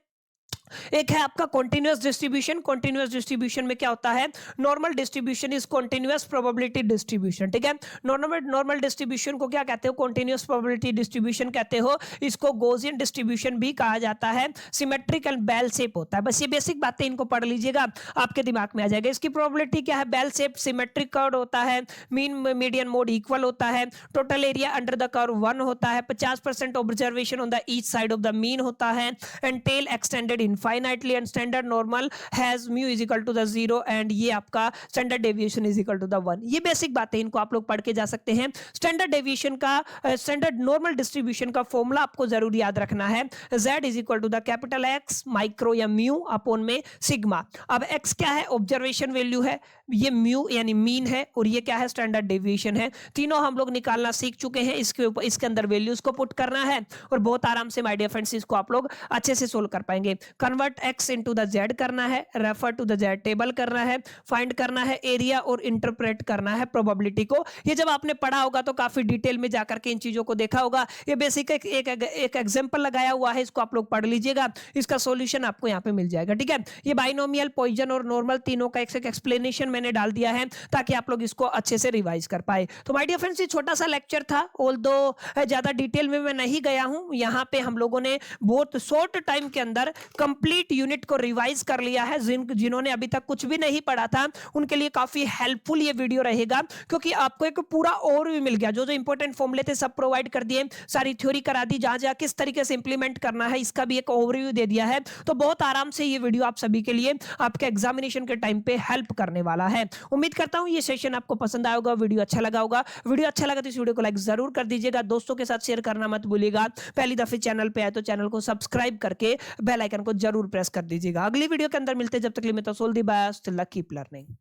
एक है आपका कॉन्टिन्यूअस डिस्ट्रीब्यूशन। कॉन्टिन्यूअस डिस्ट्रीब्यूशन में क्या होता है, normal distribution is continuous probability distribution, ठीक है। नॉर्मल नॉर्मल डिस्ट्रीब्यूशन को क्या कहते हो, कॉन्टिन्यूअस प्रोबेबिलिटी डिस्ट्रीब्यूशन कहते हो। इसको गॉसियन डिस्ट्रीब्यूशन भी कहा जाता है। सिमेट्रिक एंड बेल शेप होता है। बस ये बेसिक बातें इनको पढ़ लीजिएगा, आपके दिमाग में आ जाएगा। इसकी प्रोबेबिलिटी क्या है, बेल शेप, सिमेट्रिक कर्व होता है, मीन मीडियन मोड इक्वल होता है, total area under the curve 1 होता है, 50% observation on the each side of the mean होता है, and tail extended infinitely, and standard normal has mu is equal to the 0, and ये आपका standard deviation is equal to the 1। ये basic बातें इनको आप लोग पढ़ के जा सकते हैं। स्टैंडर्ड डेविएशन का, स्टैंडर्ड नॉर्मल डिस्ट्रीब्यूशन का फॉर्मूला आपको जरूर याद रखना है, z is equal to the capital X micro या म्यू अपॉन में सिग्मा। अब x क्या है, ऑब्जर्वेशन वैल्यू है, ये म्यू यानी मीन है, और ये क्या है, स्टैंडर्ड डेविएशन है। तीनों हम लोग निकालना सीख चुके हैं। इसके ऊपर, इसके अंदर वैल्यूज को पुट करना है, और बहुत आराम से माय डियर फ्रेंड्स इसको आप लोग अच्छे से सोल्व कर पाएंगे। Convert x into the z करना है, refer to the z table करना है, फाइंड करना है एरिया, और इंटरप्रेट करना है प्रोबेबिलिटी को। ये जब आपने पढ़ा होगा तो काफी डिटेल में जाकर के इन चीजों को देखा होगा। ये बेसिक एक एग्जांपल लगाया हुआ है, इसको आप लोग पढ़ लीजिएगा। इसका सॉल्यूशन आपको यहाँ पे मिल जाएगा, ठीक है। ये बाइनोमियल, पॉइजन और नॉर्मल तीनों का एक एक्सप्लेनेशन मैंने डाल दिया है, ताकि आप लोग इसको अच्छे से रिवाइज कर पाए। तो माय डियर फ्रेंड्स, ये छोटा सा लेक्चर था, ऑल्दो ज्यादा डिटेल में मैं नहीं गया हूं। यहाँ पे हम लोगों ने बहुत शॉर्ट टाइम के अंदर कंप्लीट यूनिट को रिवाइज कर लिया है। जिन्होंने अभी तक कुछ भी नहीं पढ़ा था, उनके लिए काफी हेल्पफुल ये वीडियो रहेगा, क्योंकि आपको एक पूरा ओवरव्यू मिल गया। जो जो इंपॉर्टेंट फॉर्मूले थे सब प्रोवाइड कर दिए, सारी थ्योरी करा दी, जहां जहां किस तरीके से इंप्लीमेंट करना है इसका भी एक ओवरव्यू दे दिया है। तो बहुत आराम से ये वीडियो आप सभी के लिए आपके एग्जामिनेशन के टाइम पे हेल्प करने वाला है। उम्मीद करता हूं ये सेशन आपको पसंद आया होगा, वीडियो अच्छा लगा होगा। वीडियो अच्छा लगा तो इस वीडियो को लाइक जरूर कर दीजिएगा, दोस्तों के साथ शेयर करना मत भूलिएगा। पहली दफे चैनल पे आए तो चैनल को सब्सक्राइब करके बेल आइकन को जरूर प्रेस कर दीजिएगा। अगली वीडियो के अंदर मिलते हैं, जब तक के लिए मैं तो सोल दी बाय, स्टिल कीप लर्निंग।